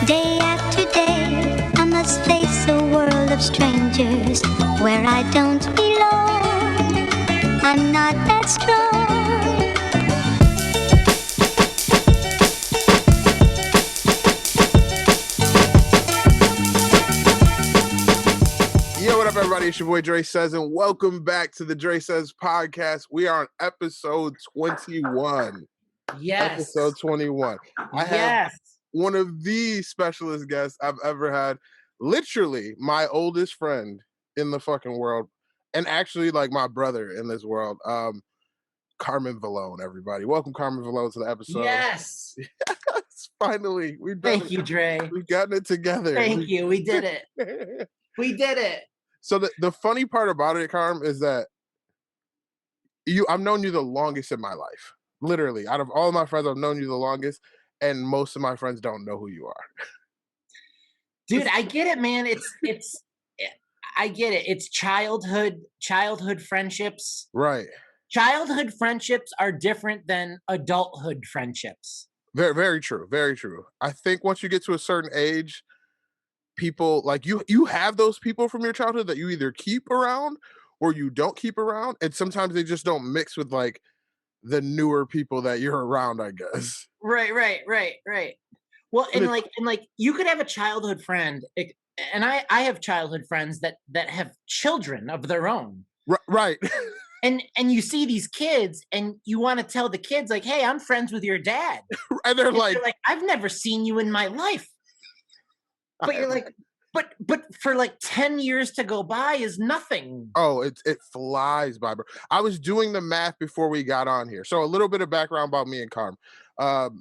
Day after day, I must face a world of strangers where I don't belong. I'm not that strong. Yo, what up, everybody? It's your boy DreSays, and welcome back to the DreSays Podcast. We are on episode 21. Yes. Episode 21. I have one of the specialist guests I've ever had. Literally, my oldest friend in the fucking world, and actually, like, my brother in this world. Carmen Vallone, everybody. Welcome, Carmen Vallone, to the episode. Yes. Yes, finally. We've done Thank you, Dre. We've gotten it together. Thank you. We did it. We did it. So the funny part about it, Carm, is that I've known you the longest in my life. Literally, out of all of my friends, I've known you the longest, and most of my friends don't know who you are. Dude, I get it, man. I get it. It's childhood friendships. Right. Childhood friendships are different than adulthood friendships. Very, very true. Very true. I think once you get to a certain age, people like you have those people from your childhood that you either keep around or you don't keep around, and sometimes they just don't mix with like the newer people that you're around, I guess. Right. Well, and like you could have a childhood friend, and I have childhood friends that have children of their own. Right. And you see these kids, and you want to tell the kids like, "Hey, I'm friends with your dad," And they're like, "I've never seen you in my life." But you're like, but for like 10 years to go by is nothing. Oh, it flies by, bro. I was doing the math before we got on here. So a little bit of background about me and Carm.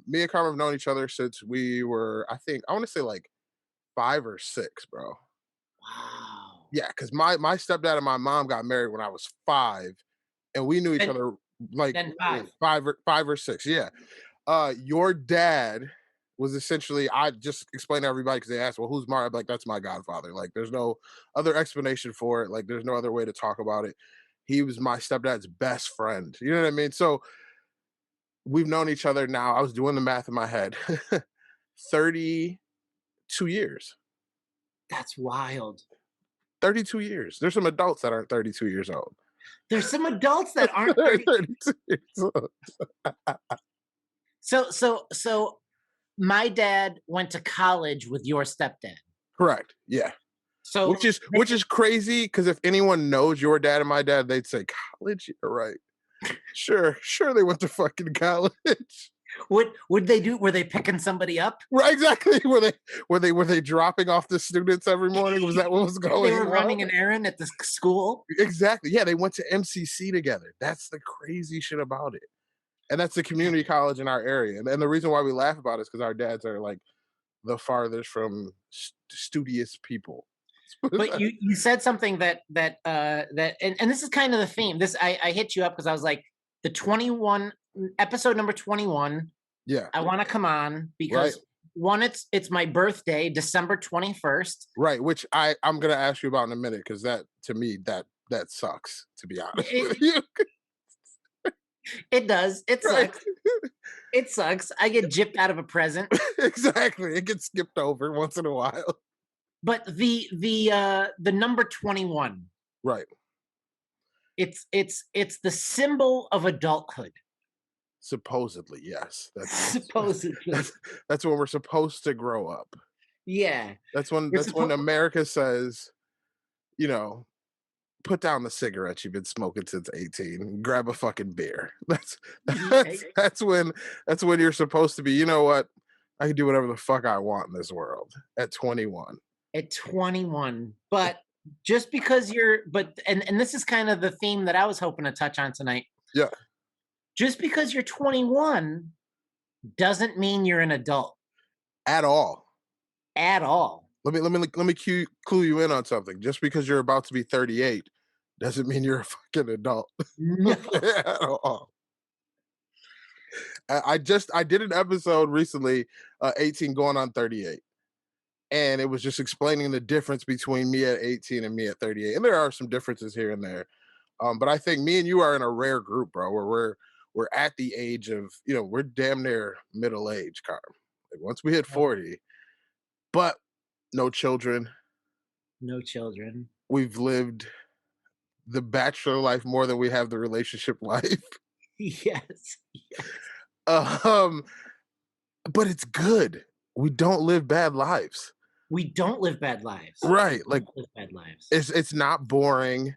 Me and Carm have known each other since we were, I want to say like 5 or 6, bro. Wow. Yeah, because my stepdad and my mom got married when I was 5, and we knew each other like 5 or 6. Yeah. Your dad was essentially, I just explained to everybody because they asked, well, who's Mario? I'm like, that's my godfather. Like, there's no other explanation for it. Like, there's no other way to talk about it. He was my stepdad's best friend. You know what I mean? So we've known each other now. I was doing the math in my head. 32 years. That's wild. 32 years. There's some adults that aren't 32 years old. There's some adults that aren't 32 years old. So my dad went to college with your stepdad. Correct. Yeah. So which is crazy, because if anyone knows your dad and my dad, they'd say college. You're right. Sure, they went to fucking college. What would they do? Were they picking somebody up? Right, exactly. Were they dropping off the students every morning? Was that what was going on? They were running an errand at the school? Exactly. Yeah, they went to MCC together. That's the crazy shit about it. And that's the community college in our area. And the reason why we laugh about it is because our dads are like the farthest from studious people. But you said something that and this is kind of the theme. This I hit you up because I was like, the 21 episode number 21. Yeah. I want to come on because one, it's my birthday, December 21st. Right, which I'm gonna ask you about in a minute, because that, to me, that sucks, to be honest with you. It does. It sucks. It sucks. I get gypped out of a present. Exactly. It gets skipped over once in a while. But the number 21. Right. It's the symbol of adulthood. Supposedly, yes. Supposedly. That's when we're supposed to grow up. Yeah. That's when America says, you know, put down the cigarettes you've been smoking since 18. Grab a fucking beer. That's when you're supposed to be, you know what? I can do whatever the fuck I want in this world at 21. At 21. But just because and this is kind of the theme that I was hoping to touch on tonight. Yeah. Just because you're 21 doesn't mean you're an adult. At all. At all. Let me clue you in on something. Just because you're about to be 38 doesn't mean you're a fucking adult. No. At all. I did an episode recently, 18 going on 38. And it was just explaining the difference between me at 18 and me at 38. And there are some differences here and there. But I think me and you are in a rare group, bro, where we're at the age of, we're damn near middle age, Carm. Like once we hit 40, But no children. No children. We've lived the bachelor life more than we have the relationship life. Yes. But it's good. We don't live bad lives. We don't live bad lives. Right. Like, live bad lives. It's not boring.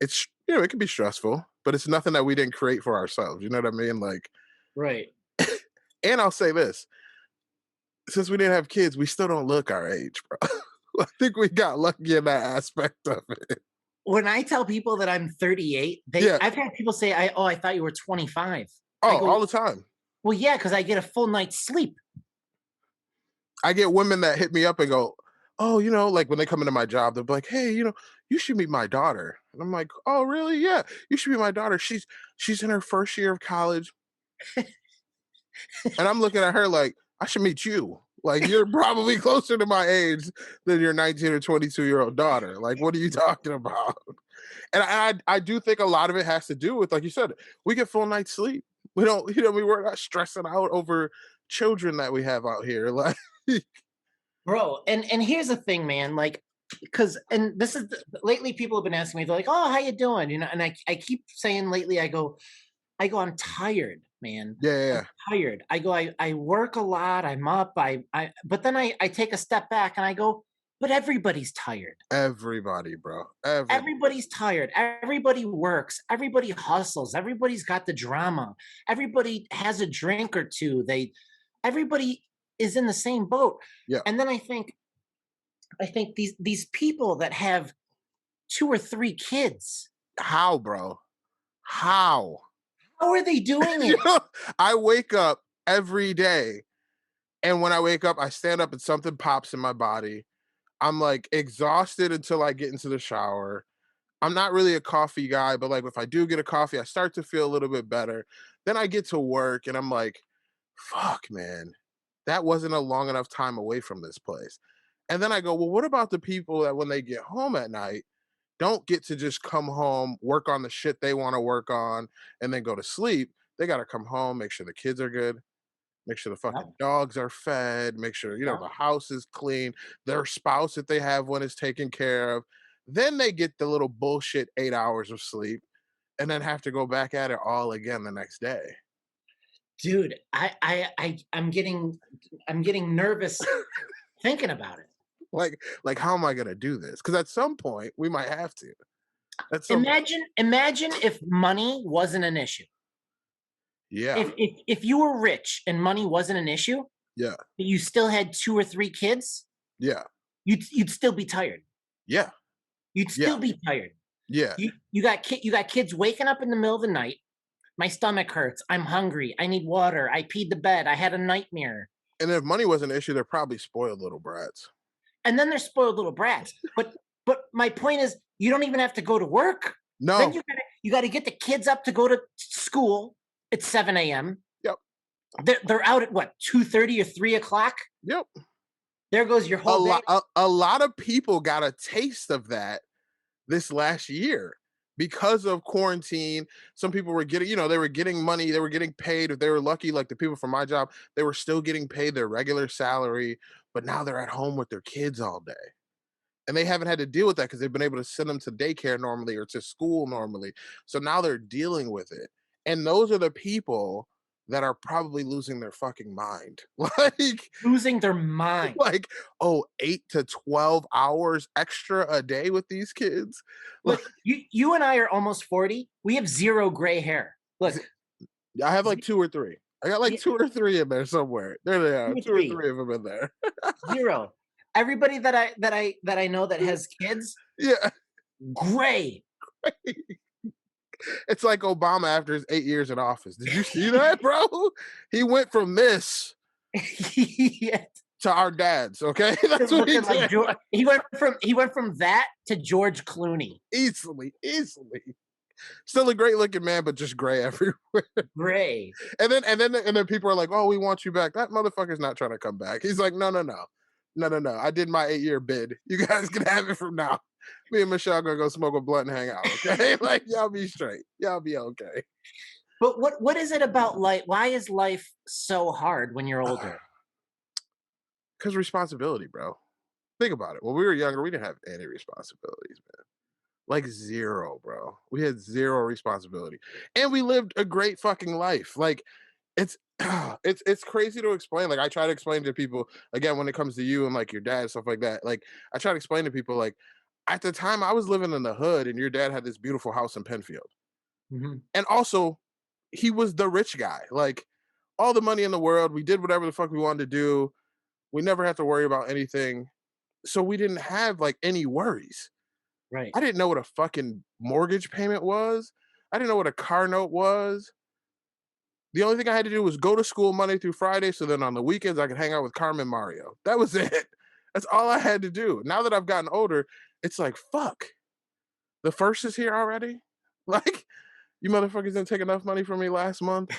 It's, it can be stressful, but it's nothing that we didn't create for ourselves. You know what I mean? Like, right. And I'll say this, since we didn't have kids, we still don't look our age, bro. I think we got lucky in that aspect of it. When I tell people that I'm 38, I've had people say, I thought you were 25. Oh, all the time. Well, yeah, because I get a full night's sleep. I get women that hit me up and go, oh, like when they come into my job, they'll be like, hey, you should meet my daughter. And I'm like, oh, really? Yeah, you should meet my daughter. She's in her first year of college. And I'm looking at her like, I should meet you. Like, you're probably closer to my age than your 19 or 22-year-old daughter. Like, what are you talking about? And I do think a lot of it has to do with, like you said, we get full night's sleep. We don't, we're not stressing out over children that we have out here. Like, bro, and here's the thing, man. Like, and this is lately people have been asking me, they're like, oh, how you doing? And I keep saying lately, I go, I'm tired, man. Yeah. I'm tired. I go, I work a lot. I'm up. But then I take a step back and I go, but everybody's tired. Everybody, bro. Everybody's tired. Everybody works. Everybody hustles. Everybody's got the drama. Everybody has a drink or two. Everybody is in the same boat. Yeah. And then I think these people that have 2 or 3 kids. How, bro? How are they doing it? I wake up every day, and when I wake up, I stand up and something pops in my body. I'm like exhausted until I get into the shower. I'm not really a coffee guy, but like if I do get a coffee, I start to feel a little bit better. Then I get to work and I'm like, fuck, man, that wasn't a long enough time away from this place. And then I go, well, what about the people that when they get home at night, don't get to just come home, work on the shit they want to work on, and then go to sleep? They got to come home, make sure the kids are good, make sure the fucking dogs are fed, make sure, the house is clean, their spouse that they have one is taken care of. Then they get the little bullshit 8 hours of sleep and then have to go back at it all again the next day. Dude, I'm getting nervous thinking about it. Like, how am I going to do this? Because at some point we might have to. Imagine if money wasn't an issue. Yeah. If you were rich and money wasn't an issue, yeah, but you still had 2 or 3 kids, yeah, you'd still be tired. Yeah. You'd still be tired. Yeah. You got kids waking up in the middle of the night. My stomach hurts. I'm hungry. I need water. I peed the bed. I had a nightmare. And if money was an issue, they're probably spoiled little brats. And then they're spoiled little brats. But my point is, you don't even have to go to work. No. Then you got to get the kids up to go to school at 7 a.m. Yep. They're out at what, 2:30 or 3 o'clock? Yep. There goes your whole day. A lot of people got a taste of that this last year because of quarantine. Some people were getting, they were getting money, they were getting paid. If they were lucky, like the people from my job, they were still getting paid their regular salary, but now they're at home with their kids all day. And they haven't had to deal with that because they've been able to send them to daycare normally or to school normally. So now they're dealing with it. And those are the people that are probably losing their fucking mind. Like losing their mind. Like, 8 to 12 hours extra a day with these kids. Look, you and I are almost 40. We have 0 gray hair. Look, I have like 2 or 3. I got like 2 or 3 in there somewhere. There they are. 2 or 3 of them in there. 0. Everybody that I know that has kids, yeah, gray. It's like Obama after his 8 years in office. Did you see that, bro? He went from this yeah. to our dads. Okay, that's what he did. Like he went from that to George Clooney. Easily. Still a great looking man, but just gray everywhere. Gray. And then people are like, "Oh, we want you back." That motherfucker's not trying to come back. He's like, "No. I did my 8-year bid. You guys can have it from now. Me and Michelle gonna go smoke a blunt and hang out, okay? Like, y'all be straight. Y'all be okay." But what is it about life? Why is life so hard when you're older? Because responsibility, bro. Think about it. When we were younger, we didn't have any responsibilities, man. Like zero, bro. We had zero responsibility. And we lived a great fucking life. Like it's it's crazy to explain. Like I try to explain to people again when it comes to you and like your dad and stuff like that. Like I try to explain to people like at the time I was living in the hood and your dad had this beautiful house in Penfield. Mm-hmm. And also he was the rich guy. Like all the money in the world. We did whatever the fuck we wanted to do. We never had to worry about anything. So we didn't have like any worries. Right. I didn't know what a fucking mortgage payment was. I didn't know what a car note was. The only thing I had to do was go to school Monday through Friday. So then on the weekends, I could hang out with Carmen Mario. That was it. That's all I had to do. Now that I've gotten older, it's like, fuck. The first is here already? Like, you motherfuckers didn't take enough money from me last month?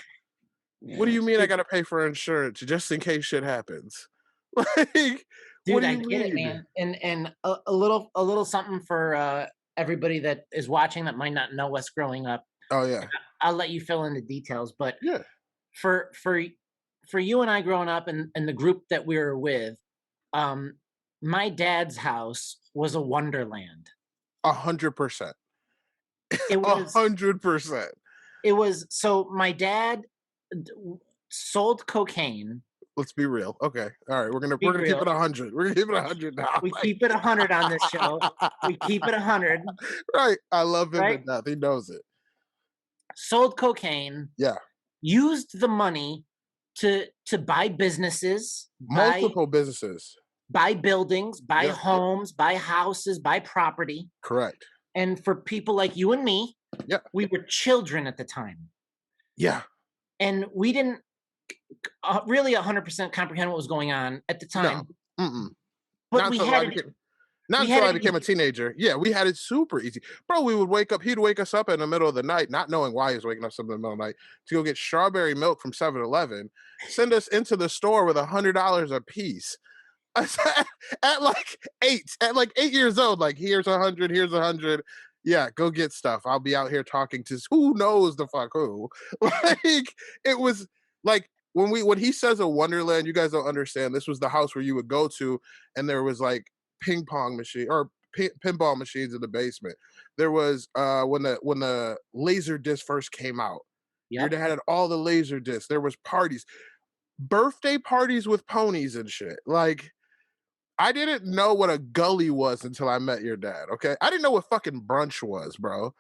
What do you mean I got to pay for insurance just in case shit happens? Like, dude, what do I you get mean? it, man. And a little something for everybody that is watching that might not know us growing up. Oh yeah. I'll let you fill in the details, but yeah, for you and I growing up and the group that we were with, my dad's house was a wonderland. 100%. It was 100%. It was so my dad sold cocaine. Let's be real. Okay. All right. We're gonna Be keep it real. 100. We're gonna keep it 100 now. We keep it 100 on this show. We keep it 100. Right. I love him Right? to death. He knows it. Sold cocaine. Yeah. Used the money to buy businesses, Multiple businesses. buy buildings, buy Yeah. homes, buy houses, buy property. Correct. And for people like you and me, Yeah. we were children at the time. Yeah. And we didn't really 100% comprehend what was going on at the time. No. Mm-mm. But Not we until had I it. became, not until I became a teenager. Yeah, we had it super easy. Bro, we would wake up, he'd wake us up in the middle of the night, not knowing why he was waking us up in the middle of the night, to go get strawberry milk from 7-Eleven, send us into the store with $100 a piece. At like 8 years old, like here's 100, here's 100. Yeah, go get stuff. I'll be out here talking to who knows the fuck who. Like it was like when he says a wonderland, you guys don't understand. This was the house where you would go to, and there was like ping pong machine or pinball machines in the basement. There was when the laser disc first came out. Yep. Your dad had all the laser discs. There was parties, birthday parties with ponies and shit. Like I didn't know what a gully was until I met your dad. Okay, I didn't know what fucking brunch was, bro.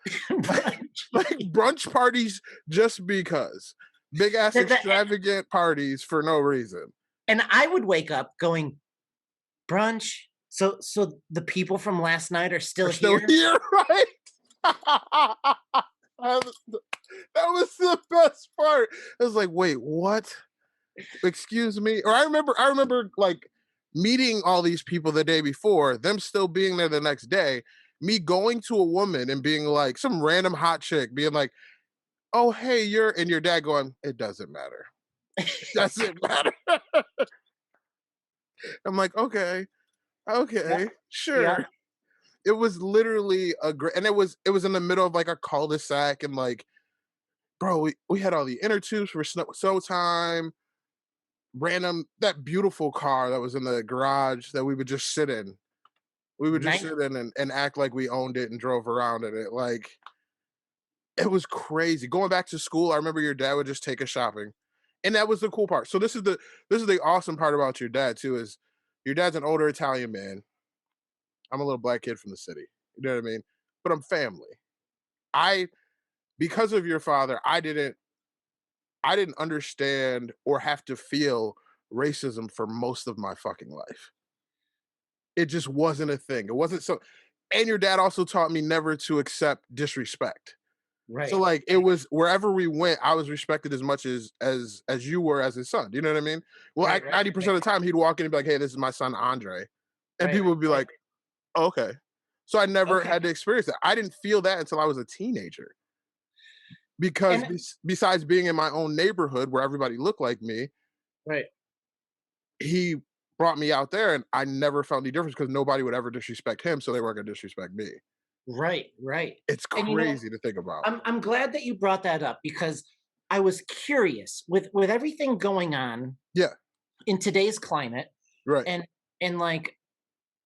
Like brunch parties just because big ass extravagant parties for no reason. And I would wake up going, brunch. So the people from last night are still here, right? That was the best part. I was like, wait, what? Excuse me? Or I remember like meeting all these people the day before, them still being there the next day, me going to a woman and being like, some random hot chick being like, oh, hey, and your dad going, it doesn't matter. It doesn't matter. I'm like, okay, Yeah. sure. Yeah. It was literally and it was in the middle of like a cul-de-sac and like, bro, we had all the inner tubes for snow time. Random, that beautiful car that was in the garage that we would just sit in. We would just sit in and act like we owned it and drove around in it. Like, it was crazy. Going back to school, I remember your dad would just take us shopping. And that was the cool part. So this is the awesome part about your dad too, is your dad's an older Italian man. I'm a little black kid from the city. You know what I mean? But I'm family. Because of your father, I didn't understand or have to feel racism for most of my fucking life. It just wasn't a thing. It wasn't so. And your dad also taught me never to accept disrespect. Right. So like it was wherever we went, I was respected as much as you were as his son. Do you know what I mean? Well, 90% of the time he'd walk in and be like, hey, this is my son Andre. And people would be like, oh, okay. So I never had to experience that. I didn't feel that until I was a teenager. Because besides being in my own neighborhood where everybody looked like me, right, he brought me out there and I never felt any difference because nobody would ever disrespect him, so they weren't gonna disrespect me. Right. It's crazy to think about. I'm glad that you brought that up because I was curious with everything going on in today's climate. Right. And like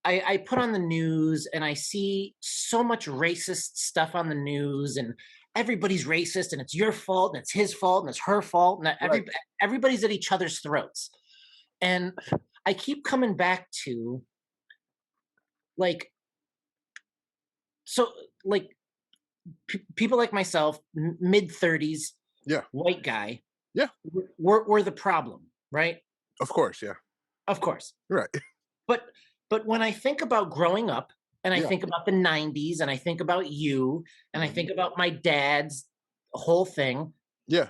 I put on the news and I see so much racist stuff on the news, and everybody's racist, and it's your fault, and it's his fault, and it's her fault, and everybody's at each other's throats. And I keep coming back to like, so like people like myself, mid-30s, yeah, white guy, yeah, we're the problem, right? Of course, yeah. Of course. Right. But when I think about growing up, and I think about the 90s, and I think about you, and I think about my dad's whole thing. Yeah.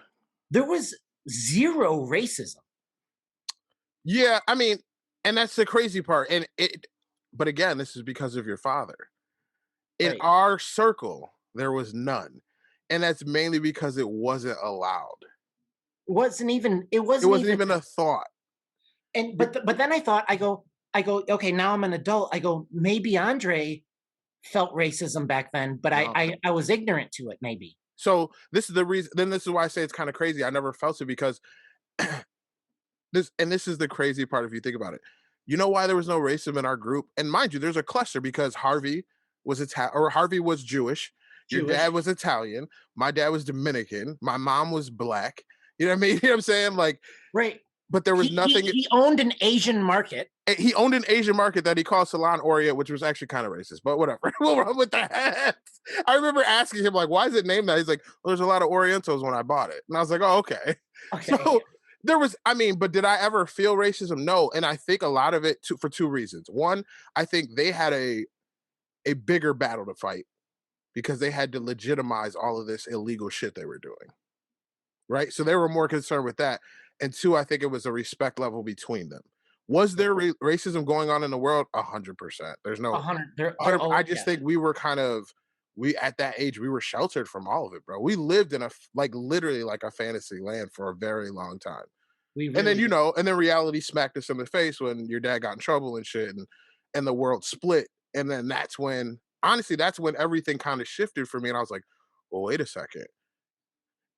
There was zero racism. Yeah, I mean, and that's the crazy part. But again, this is because of your father. In our circle, there was none. And that's mainly because it wasn't allowed. It wasn't even a thought. And but then I thought, I go, okay, now I'm an adult. I go, maybe Andre felt racism back then, but no. I was ignorant to it, maybe. So this is the reason. Then this is why I say it's kind of crazy. I never felt it because this is the crazy part if you think about it. You know why there was no racism in our group? And mind you, there's a cluster because Harvey was Harvey was Jewish. Your dad was Italian. My dad was Dominican. My mom was black. You know what I mean? You know what I'm saying? Like, right. But there was nothing. He owned an Asian market. He owned an Asian market that he called Salon Orient, which was actually kind of racist, but whatever. We'll run with that. I remember asking him, like, why is it named that? He's like, well, there's a lot of Orientals when I bought it. And I was like, oh, okay. So there was, but did I ever feel racism? No. And I think a lot of it for two reasons. One, I think they had a bigger battle to fight because they had to legitimize all of this illegal shit they were doing. Right? So they were more concerned with that. And two, I think it was a respect level between them. Was there racism going on in the world? 100%. There's no 100. I just think we were at that age, we were sheltered from all of it, bro. We lived in literally like a fantasy land for a very long time. And then, and then reality smacked us in the face when your dad got in trouble and shit, and the world split. And then that's when everything kind of shifted for me. And I was like, well, wait a second.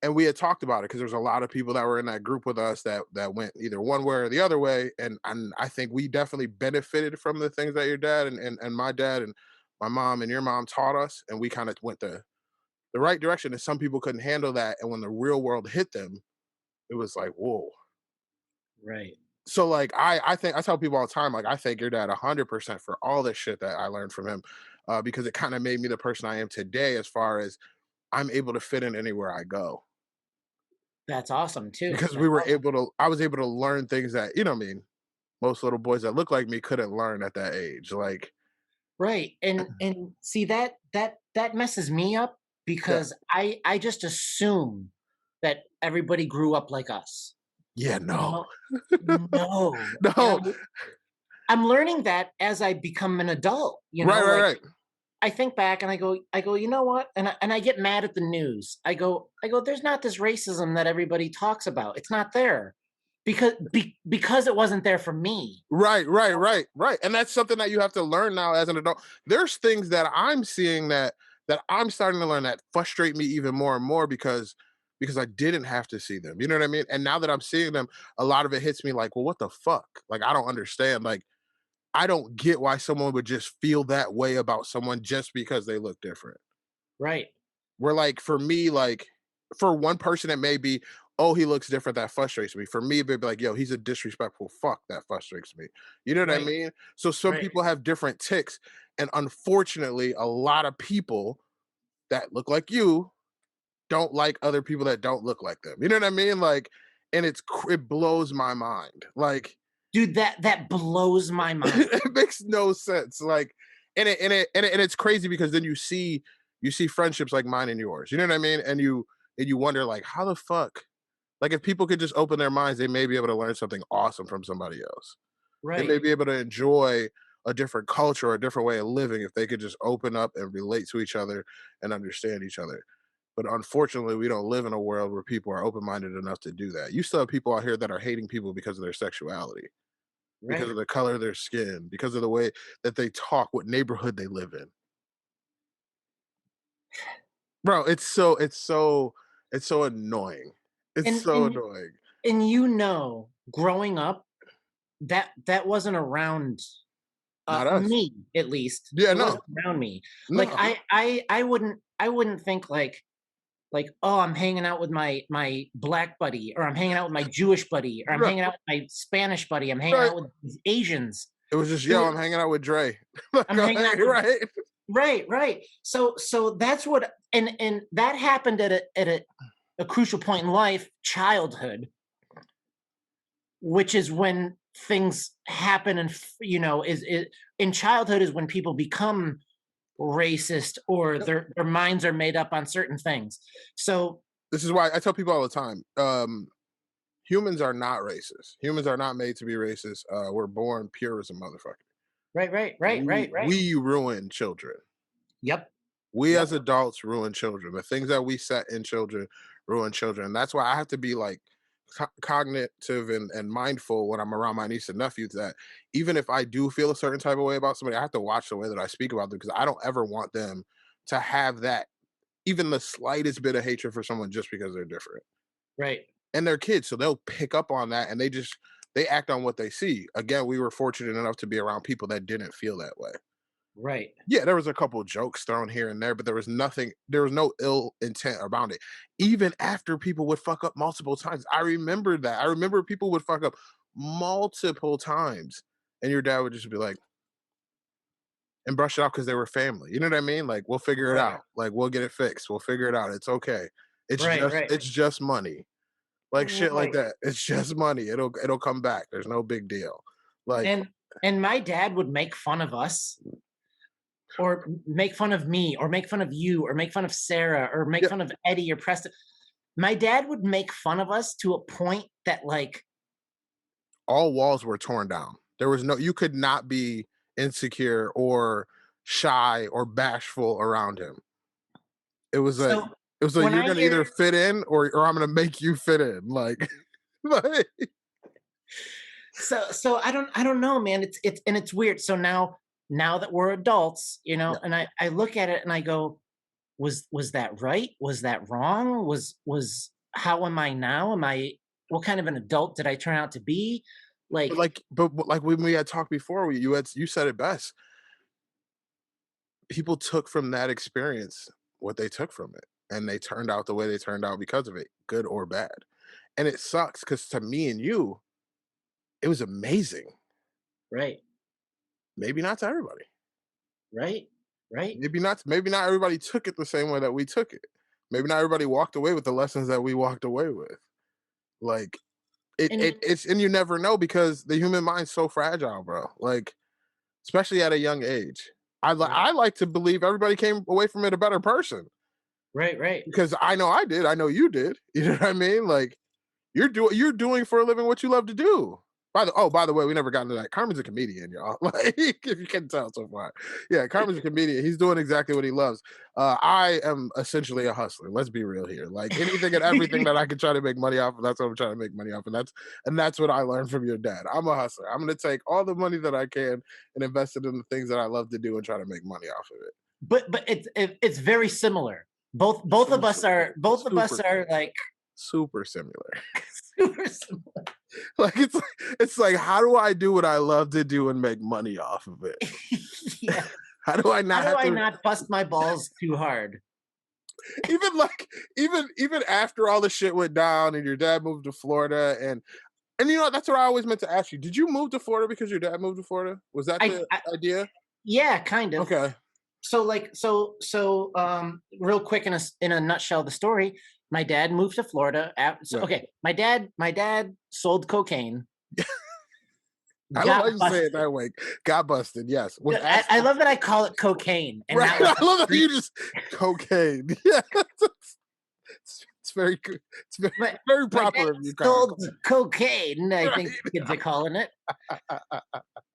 And we had talked about it because there's a lot of people that were in that group with us that went either one way or the other way. And I think we definitely benefited from the things that your dad and my dad and my mom and your mom taught us. And we kind of went the right direction. And some people couldn't handle that. And when the real world hit them, it was like, whoa. Right. So like, I think I tell people all the time, like, I thank your dad 100% for all this shit that I learned from him because it kind of made me the person I am today as far as I'm able to fit in anywhere I go. That's awesome too. Because I was able to learn things that, most little boys that look like me couldn't learn at that age. Like, right. And see that messes me up because I just assume that everybody grew up like us. Yeah, no. No. I'm learning that as I become an adult, Right. I think back and I go, you know what? And I get mad at the news. I go, there's not this racism that everybody talks about. It's not there because it wasn't there for me. Right. And that's something that you have to learn now as an adult. There's things that I'm seeing that I'm starting to learn that frustrate me even more and more because I didn't have to see them. You know what I mean? And now that I'm seeing them, a lot of it hits me like, well, what the fuck? Like, I don't understand. Like, I don't get why someone would just feel that way about someone just because they look different. Right. Where like, for me, like for one person, it may be, oh, he looks different. That frustrates me. For me, it'd be like, yo, he's a disrespectful fuck. That frustrates me. You know what I mean? So some people have different ticks. And unfortunately, a lot of people that look like you don't like other people that don't look like them. You know what I mean? Like, and it blows my mind. Like, dude, that blows my mind. It makes no sense. Like, and it's crazy because then you see friendships like mine and yours. You know what I mean? And you wonder like, how the fuck? Like, if people could just open their minds, they may be able to learn something awesome from somebody else. Right. They may be able to enjoy a different culture or a different way of living if they could just open up and relate to each other and understand each other. But unfortunately, we don't live in a world where people are open-minded enough to do that. You still have people out here that are hating people because of their sexuality. Right. Because of the color of their skin, because of the way that they talk, what neighborhood they live in. Bro, it's so annoying. It's so annoying. And growing up, that wasn't around Not us. me, at least. Yeah, it no. wasn't around me. No. Like I wouldn't think like, oh, I'm hanging out with my black buddy, or I'm hanging out with my Jewish buddy, or I'm hanging out with my Spanish buddy, I'm hanging out with these Asians. It was just, I'm hanging out with Dre. I'm hanging out with, right. So that's what, and that happened at a crucial point in life, childhood, which is when things happen, and is in childhood is when people become racist, or their minds are made up on certain things. So this is why I tell people all the time, humans are not racist. Humans are not made to be racist. We're born pure as a motherfucker. Right. We ruin children. Yep. We as adults ruin children. The things that we set in children ruin children. And that's why I have to be like cognitive and mindful when I'm around my niece and nephews, that even if I do feel a certain type of way about somebody, I have to watch the way that I speak about them, because I don't ever want them to have that, even the slightest bit of hatred for someone just because they're different. Right. And they're kids, so they'll pick up on that, and they act on what they see. Again, we were fortunate enough to be around people that didn't feel that way. Right. Yeah, there was a couple of jokes thrown here and there, but there was no ill intent around it. Even after people would fuck up multiple times. I remember that. I remember people would fuck up multiple times, and your dad would just be like, and brush it off because they were family. You know what I mean? Like, we'll figure it out. Like, we'll get it fixed. We'll figure it out. It's okay. It's just money. Like shit like that. It's just money. It'll come back. There's no big deal. Like, and my dad would make fun of us, or make fun of me, or make fun of you, or make fun of Sarah, or make fun of Eddie or Preston. My dad would make fun of us to a point that, like, all walls were torn down. There was you could not be insecure or shy or bashful around him. It was like, you're gonna either fit in or I'm gonna make you fit in. Like, so I don't know, man. It's weird. So now that we're adults, and I look at it and I go, was that right? Was that wrong? Was how am I now? What kind of an adult did I turn out to be? But when we had talked before, you said it best. People took from that experience what they took from it, and they turned out the way they turned out because of it, good or bad. And it sucks, because to me and you, it was amazing. Right. Maybe not to everybody. Right. Maybe not everybody took it the same way that we took it. Maybe not everybody walked away with the lessons that we walked away with. Like, it's you never know, because the human mind's so fragile, bro. Like, especially at a young age. I like to believe everybody came away from it a better person. Right. Because I know I did. I know you did. You know what I mean? Like, you're doing for a living what you love to do. By the way, we never got into that. Carmen's a comedian, y'all. Like, if you can tell so far. Yeah, Carmen's a comedian. He's doing exactly what he loves. I am essentially a hustler. Let's be real here. Like, anything and everything that I can try to make money off of, that's what I'm trying to make money off. And that's what I learned from your dad. I'm a hustler. I'm going to take all the money that I can and invest it in the things that I love to do and try to make money off of it. But it's very similar. Both of us are like super similar. Super similar. Like, it's like, how do I do what I love to do and make money off of it? Yeah. How do I not bust my balls too hard? Even after all the shit went down and your dad moved to Florida, and that's what I always meant to ask you. Did you move to Florida because your dad moved to Florida? Was that the idea? Yeah, kind of. Okay. So real quick, in a nutshell, the story. My dad moved to Florida. Okay, my dad sold cocaine. I love how you say it that way. Got busted. Yes. I love that I call it cocaine. And right. I love that you just cocaine. Yeah. It's very good. It's very proper of you. Sold cocaine. I think kids are calling it.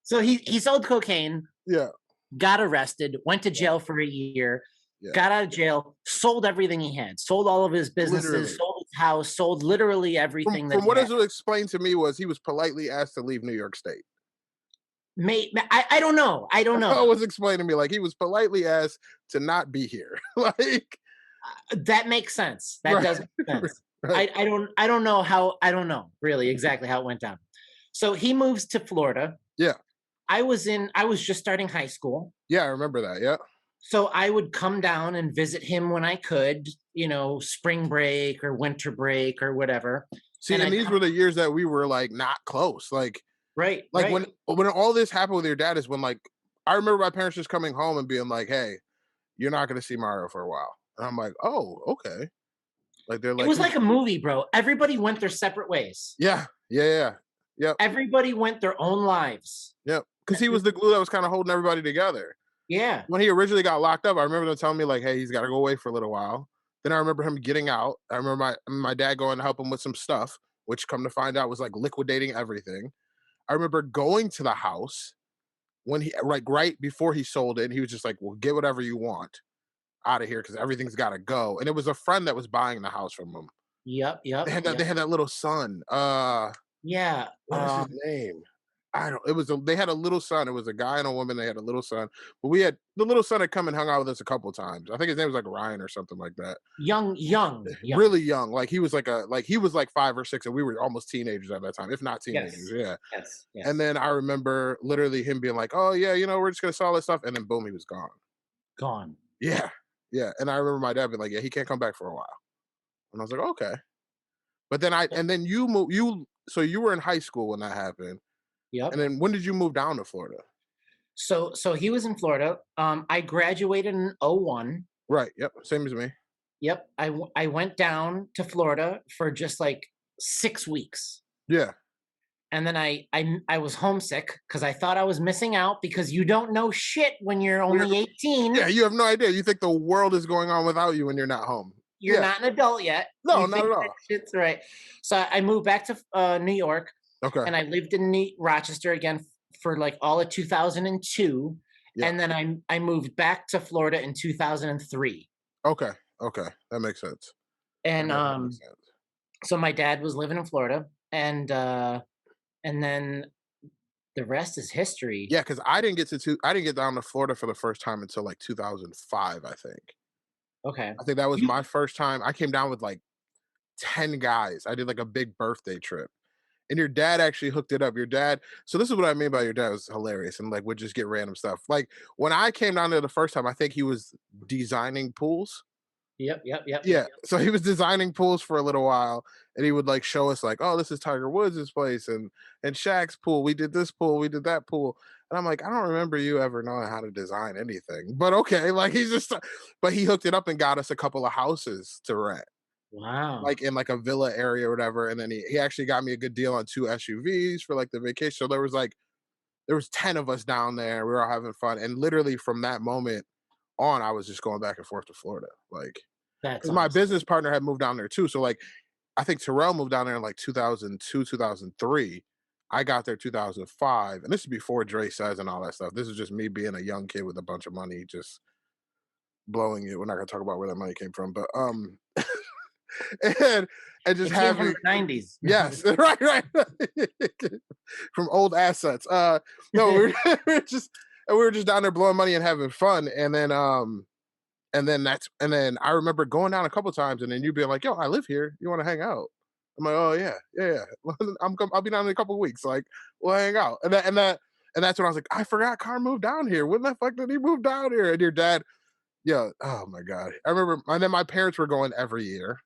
So he sold cocaine. Yeah. Got arrested. Went to jail for a year. Yeah. Got out of jail, sold everything he had, sold all of his businesses, sold his house, sold literally everything. From what was explained to me was he was politely asked to leave New York State. I don't know. I don't know. It was explained to me like he was politely asked to not be here. Like, that makes sense. That does make sense. Right. I don't know really exactly how it went down. So he moves to Florida. Yeah. I was just starting high school. Yeah, I remember that. Yeah. So I would come down and visit him when I could, spring break or winter break or whatever. See, and these were the years that we were like not close. Like right. when all this happened with your dad is when like I remember my parents just coming home and being like, "Hey, you're not going to see Mario for a while." And I'm like, "Oh, okay." Like they're like, it was like a movie, bro. Everybody went their separate ways. Yeah. Everybody went their own lives. Yep. Because he was the glue that was kind of holding everybody together. Yeah. When he originally got locked up, I remember them telling me like, "Hey, he's got to go away for a little while." Then I remember him getting out. I remember my dad going to help him with some stuff, which come to find out was like liquidating everything. I remember going to the house when he right before he sold it, and he was just like, "Well, get whatever you want out of here because everything's got to go." And it was a friend that was buying the house from him. Yep. They had that little son. Yeah. What is his name? They had a little son. It was a guy and a woman. They had a little son. But the little son had come and hung out with us a couple of times. I think his name was like Ryan or something like that. Young. Really young. Like he was like 5 or 6, and we were almost teenagers at that time, if not teenagers. Yes. Yes. And then I remember literally him being like, "Oh yeah, we're just gonna sell this stuff," and then boom, he was gone. Gone. Yeah. And I remember my dad being like, "Yeah, he can't come back for a while." And I was like, "Okay." But then you moved. So you were in high school when that happened. Yep. And then when did you move down to Florida? So he was in Florida. I graduated in 2001. Right. Yep. Same as me. Yep. I went down to Florida for just like 6 weeks. Yeah. And then I was homesick because I thought I was missing out because you don't know shit when you're only 18. Yeah, you have no idea. You think the world is going on without you when you're not home. You're not an adult yet. No, not at all. Shit's right. So I moved back to New York. Okay. And I lived in Rochester again for like all of 2002. Yeah. And then I moved back to Florida in 2003. Okay. That makes sense. And so my dad was living in Florida, and then the rest is history. Yeah, because I didn't get down to Florida for the first time until like 2005, I think. Okay. I think that was my first time. I came down with like 10 guys. I did like a big birthday trip. And your dad actually hooked it up. So this is what I mean by your dad was hilarious and like would just get random stuff. Like when I came down there the first time, I think he was designing pools. Yep. Yeah. So he was designing pools for a little while, and he would like show us like, "Oh, this is Tiger Woods' place and Shaq's pool. We did this pool, we did that pool." And I'm like, "I don't remember you ever knowing how to design anything." But okay, like but he hooked it up and got us a couple of houses to rent. Wow. Like in like a villa area or whatever. And then he actually got me a good deal on 2 SUVs for like the vacation. So there was 10 of us down there. We were all having fun. And literally from that moment on, I was just going back and forth to Florida. Like, that's awesome. My business partner had moved down there too. So like, I think Terrell moved down there in like 2002, 2003. I got there 2005. And this is before DreSays and all that stuff. This is just me being a young kid with a bunch of money, just blowing it. We're not going to talk about where that money came from, but, and just having the 90s. Yes, right. From old assets. No, we were just down there blowing money and having fun. And then I remember going down a couple times, and then you being like, "Yo, I live here. You want to hang out?" I'm like, "Oh yeah. I'll be down in a couple of weeks. Like, we'll hang out." And that's when I was like, "I forgot Carm moved down here. When the fuck did he move down here?" And your dad, yeah. Oh my god. I remember. And then my parents were going every year.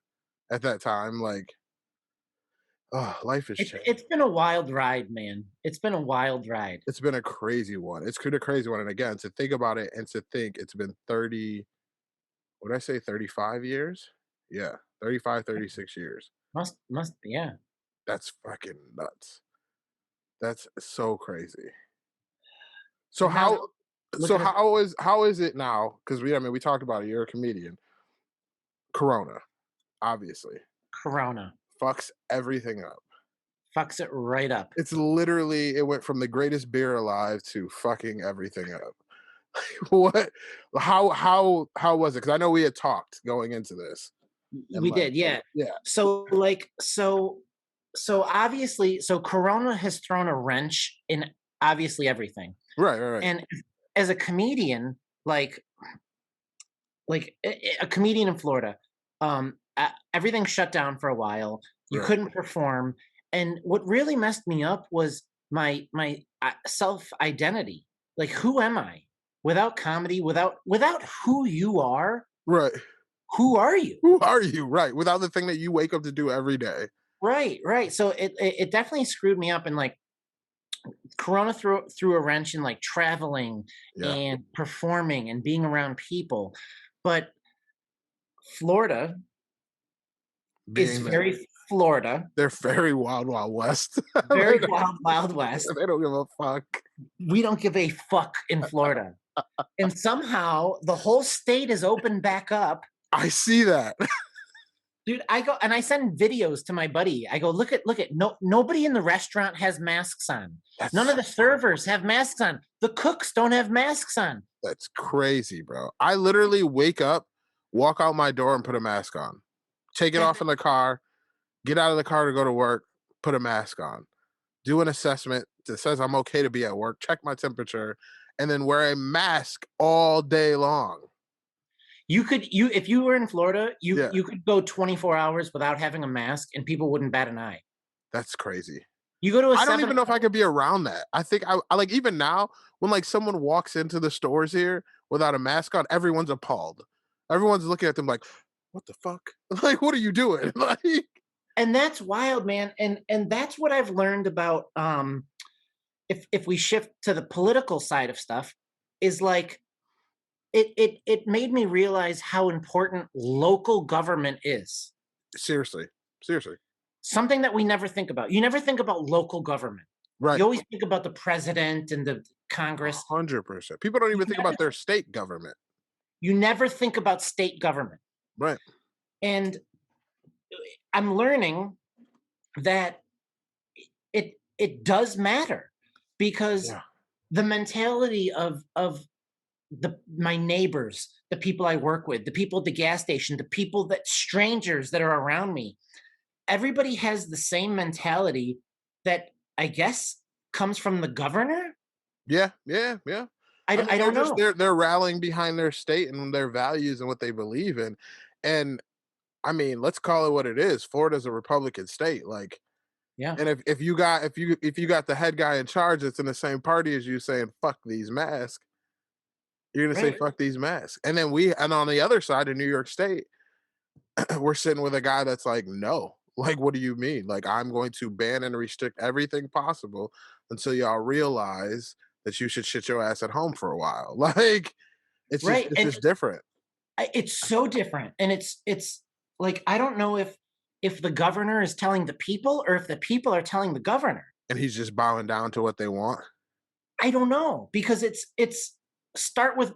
At that time, like, oh, life has changed. It's been a wild ride, man. It's been a wild ride. It's been a crazy one. It's been a crazy one. And again, to think about it and to think it's been 30, what did I say, 35 years? Yeah, 35, 36 years. Must, yeah. That's fucking nuts. That's so crazy. So how is it now? Because we talked about it. You're a comedian. Corona. Obviously. Corona. Fucks everything up. Fucks it right up. It's literally, it went from the greatest beer alive to fucking everything up. What? How was it? Because I know we had talked going into this. We did, yeah. So obviously, Corona has thrown a wrench in obviously everything. Right. And as a comedian, like a comedian in Florida, everything shut down for a while. You couldn't perform, And what really messed me up was my self-identity. Like, who am I? Without comedy, without who you are, Right. who are you? Who are you? Right. Without the thing that you wake up to do every day. Right. So it definitely screwed me up, and like Corona threw a wrench in like traveling and performing and being around people. But Florida is very Florida. They're very wild, wild west. Very wild, wild west. They don't give a fuck. We don't give a fuck in Florida. And somehow the whole state is opened back up. I see that. Dude, I go and I send videos to my buddy. I go, look at nobody in the restaurant has masks on. None of the servers have masks on. The cooks don't have masks on. That's crazy, bro. I literally wake up, walk out my door, and put a mask on. Take it off in the car, get out of the car to go to work, put a mask on. Do an assessment that says I'm okay to be at work, check my temperature, and then wear a mask all day long. If you were in Florida, you could go 24 hours without having a mask and people wouldn't bat an eye. That's crazy. You go to I don't even know if I could be around that. I think I like, even now when like someone walks into the stores here without a mask on, everyone's appalled. Everyone's looking at them like, what the fuck? Like, what are you doing? Like, and that's wild, man. And that's what I've learned about if we shift to the political side of stuff, is like it made me realize how important local government is. Seriously. Something that we never think about. You never think about local government. Right. You always think about the president and the Congress. 100%. People don't even think about their state government. You never think about state government. Right. And I'm learning that it does matter, because the mentality of my neighbors, the people I work with, the people at the gas station, the people strangers that are around me, everybody has the same mentality that I guess comes from the governor. Yeah. I don't know. They're rallying behind their state and their values and what they believe in. And I mean, let's call it what it is. Florida's a Republican state. Like, yeah. And if you got the head guy in charge that's in the same party as you saying fuck these masks, you're gonna say fuck these masks. And then on the other side in New York State, we're sitting with a guy that's like, no. Like, what do you mean? Like, I'm going to ban and restrict everything possible until y'all realize that you should shit your ass at home for a while. Like, it's just different. It's so different. And it's like, I don't know if the governor is telling the people or if the people are telling the governor. And he's just bowing down to what they want. I don't know, because it's start with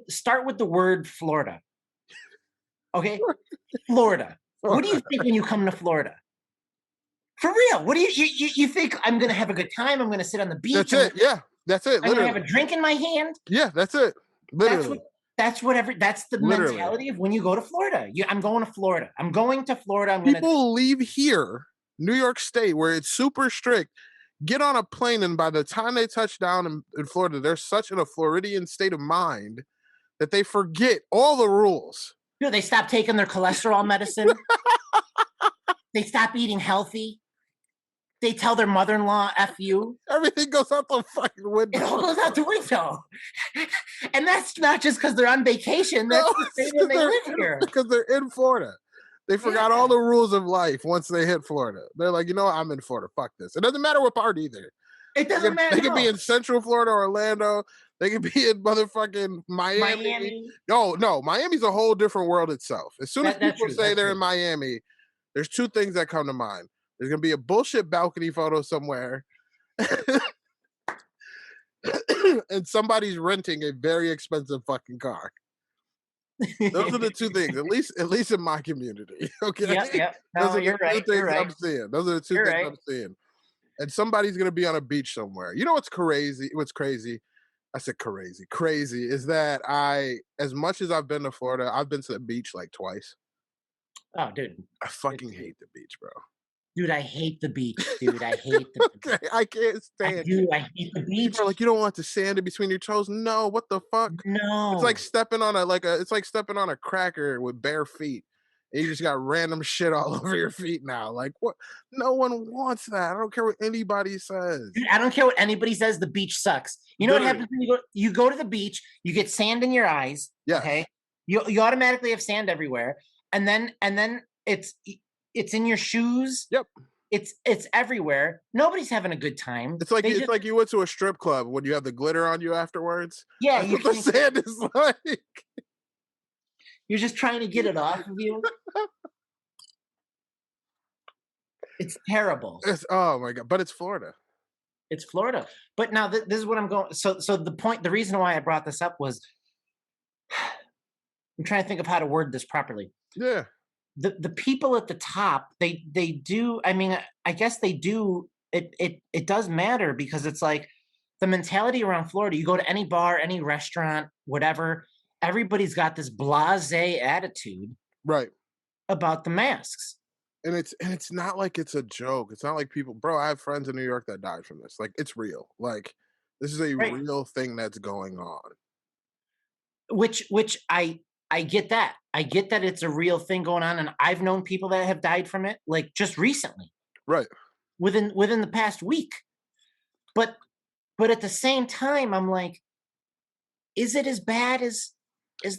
the word Florida. Okay? Florida. What do you think when you come to Florida? For real, what do you think? I'm going to have a good time. I'm going to sit on the beach. That's it. Yeah, that's it. I'm going to have a drink in my hand. Yeah, that's it. Literally. That's the mentality of when you go to Florida. I'm going to Florida. I'm going to Florida. People leave here, New York State, where it's super strict, get on a plane, and by the time they touch down in Florida, they're such in a Floridian state of mind that they forget all the rules. Dude, they stop taking their cholesterol medicine. They stop eating healthy. They tell their mother-in-law, F you. Everything goes out the fucking window. It all goes out the window. And that's not just because they're on vacation. That's the same when they live here. Because they're in Florida. They forgot all the rules of life once they hit Florida. They're like, you know what? I'm in Florida. Fuck this. It doesn't matter what part either. It doesn't matter. They could be in Central Florida, Orlando. They could be in motherfucking Miami. No. Miami's a whole different world itself. As soon as people say they're in Miami, there's two things that come to mind. There's going to be a bullshit balcony photo somewhere. And somebody's renting a very expensive fucking car. Those are the two things, at least in my community. Okay. Yeah. No, you're right. I'm seeing. Those are the two things I'm seeing. And somebody's going to be on a beach somewhere. You know what's crazy? I said crazy. Crazy is that as much as I've been to Florida, I've been to the beach like twice. Oh, dude. I fucking hate the beach, bro. Dude, I hate the beach, dude. I hate the beach. Okay, I can't stand it. I hate the beach. People are like, you don't want the sand in between your toes. No, what the fuck? No. It's like stepping on a cracker with bare feet. and you just got random shit all over your feet now. Like, what? No one wants that. I don't care what anybody says. Dude, I don't care what anybody says. The beach sucks. You know what happens when you go to the beach? You get sand in your eyes. Yes. Okay. You automatically have sand everywhere, and then it's in your shoes. Yep. It's everywhere. Nobody's having a good time. It's like like you went to a strip club when you have the glitter on you afterwards. Yeah, that's what the sand is like. You're just trying to get it off of you. It's terrible. Oh my God! But it's Florida. It's Florida. But now this is what I'm going. So the reason why I brought this up was I'm trying to think of how to word this properly. Yeah. The people at the top, they do. I mean, I guess they do. It does matter because it's like the mentality around Florida. You go to any bar, any restaurant, whatever. Everybody's got this blasé attitude, right, about the masks. And it's not like it's a joke. It's not like people, bro. I have friends in New York that died from this. Like, it's real. Like, this is a real thing that's going on. Which I get that. I get that it's a real thing going on, and I've known people that have died from it, like just recently, right, within the past week. But at the same time, I'm like, is it as bad as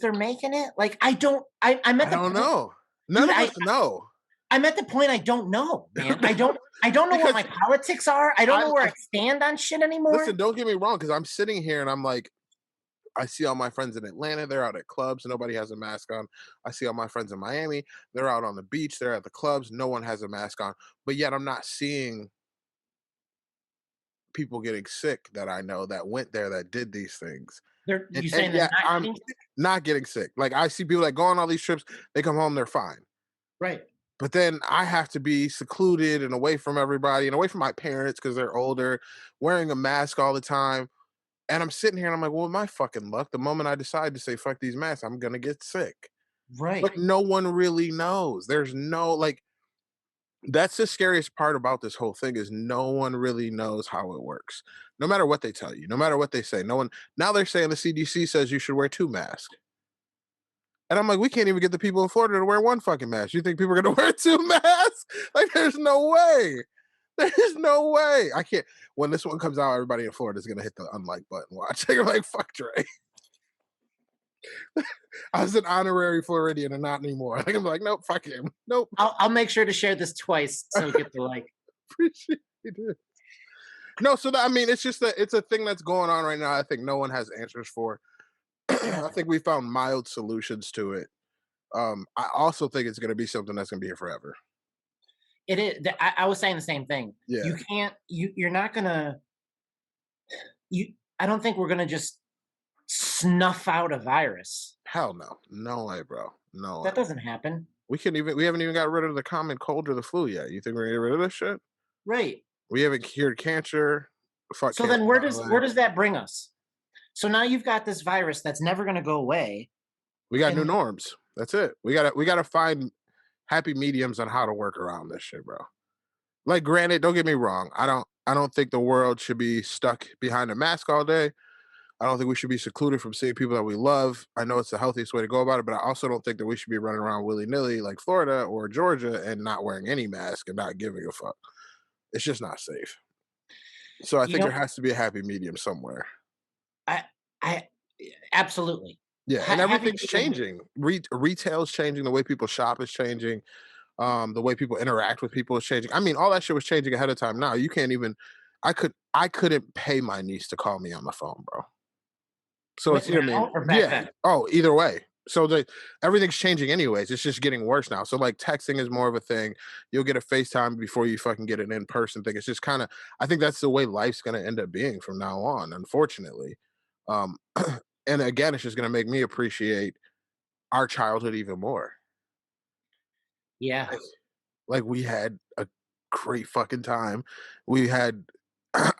they're making it? Like, I'm at the I don't know. None of us know. I'm at the point I don't know, man. I don't know what my politics are. I don't know where I stand on shit anymore. Listen, don't get me wrong, because I'm sitting here and I'm like, I see all my friends in Atlanta. They're out at clubs. Nobody has a mask on. I see all my friends in Miami. They're out on the beach. They're at the clubs. No one has a mask on. But yet I'm not seeing people getting sick that I know that went there, that did these things. I'm not getting sick. Like, I see people that go on all these trips. They come home, they're fine. Right. But then I have to be secluded and away from everybody and away from my parents because they're older, wearing a mask all the time. And I'm sitting here and I'm like, well, my fucking luck. The moment I decide to say, fuck these masks, I'm going to get sick. Right. But no one really knows. There's no, like, that's the scariest part about this whole thing is no one really knows how it works. No matter what they tell you, no matter what they say, no one, now they're saying the CDC says you should wear 2 masks. And I'm like, we can't even get the people in Florida to wear 1 fucking mask. You think people are going to wear 2 masks? Like, there's no way. There's no way. I can't. When this one comes out, everybody in Florida is going to hit the unlike button. Watch. They're like, fuck Dre. I was an honorary Floridian and not anymore. I'm like, nope, fuck him. Nope. I'll make sure to share this twice so we get the like. Appreciate it. No, so I mean, it's just it's a thing that's going on right now. I think no one has answers for. I think we found mild solutions to it. I also think it's going to be something that's going to be here forever. It is. I was saying the same thing. Yeah. You can't. You're not gonna. I don't think we're gonna just snuff out a virus. Hell no. No way, bro. No. That doesn't happen. We haven't even got rid of the common cold or the flu yet. You think we're gonna get rid of this shit? Right. We haven't cured cancer. So then where does that bring us? So now you've got this virus that's never gonna go away. We got new norms. That's it. We gotta find happy mediums on how to work around this shit, bro. Like, granted, don't get me wrong. I don't think the world should be stuck behind a mask all day. I don't think we should be secluded from seeing people that we love. I know it's the healthiest way to go about it, but I also don't think that we should be running around willy-nilly like Florida or Georgia and not wearing any mask and not giving a fuck. It's just not safe. So I think there has to be a happy medium somewhere. I absolutely. Yeah, and everything's changing. Retail's changing. The way people shop is changing. The way people interact with people is changing. I mean, all that shit was changing ahead of time. Now you can't even. I couldn't pay my niece to call me on the phone, bro. So it's, you know what I mean? Yeah. Oh, either way. So everything's changing anyways. It's just getting worse now. So like texting is more of a thing. You'll get a FaceTime before you fucking get an in-person thing. It's just kind of. I think that's the way life's gonna end up being from now on. Unfortunately. And again, it's just going to make me appreciate our childhood even more. Yeah. Like we had a great fucking time.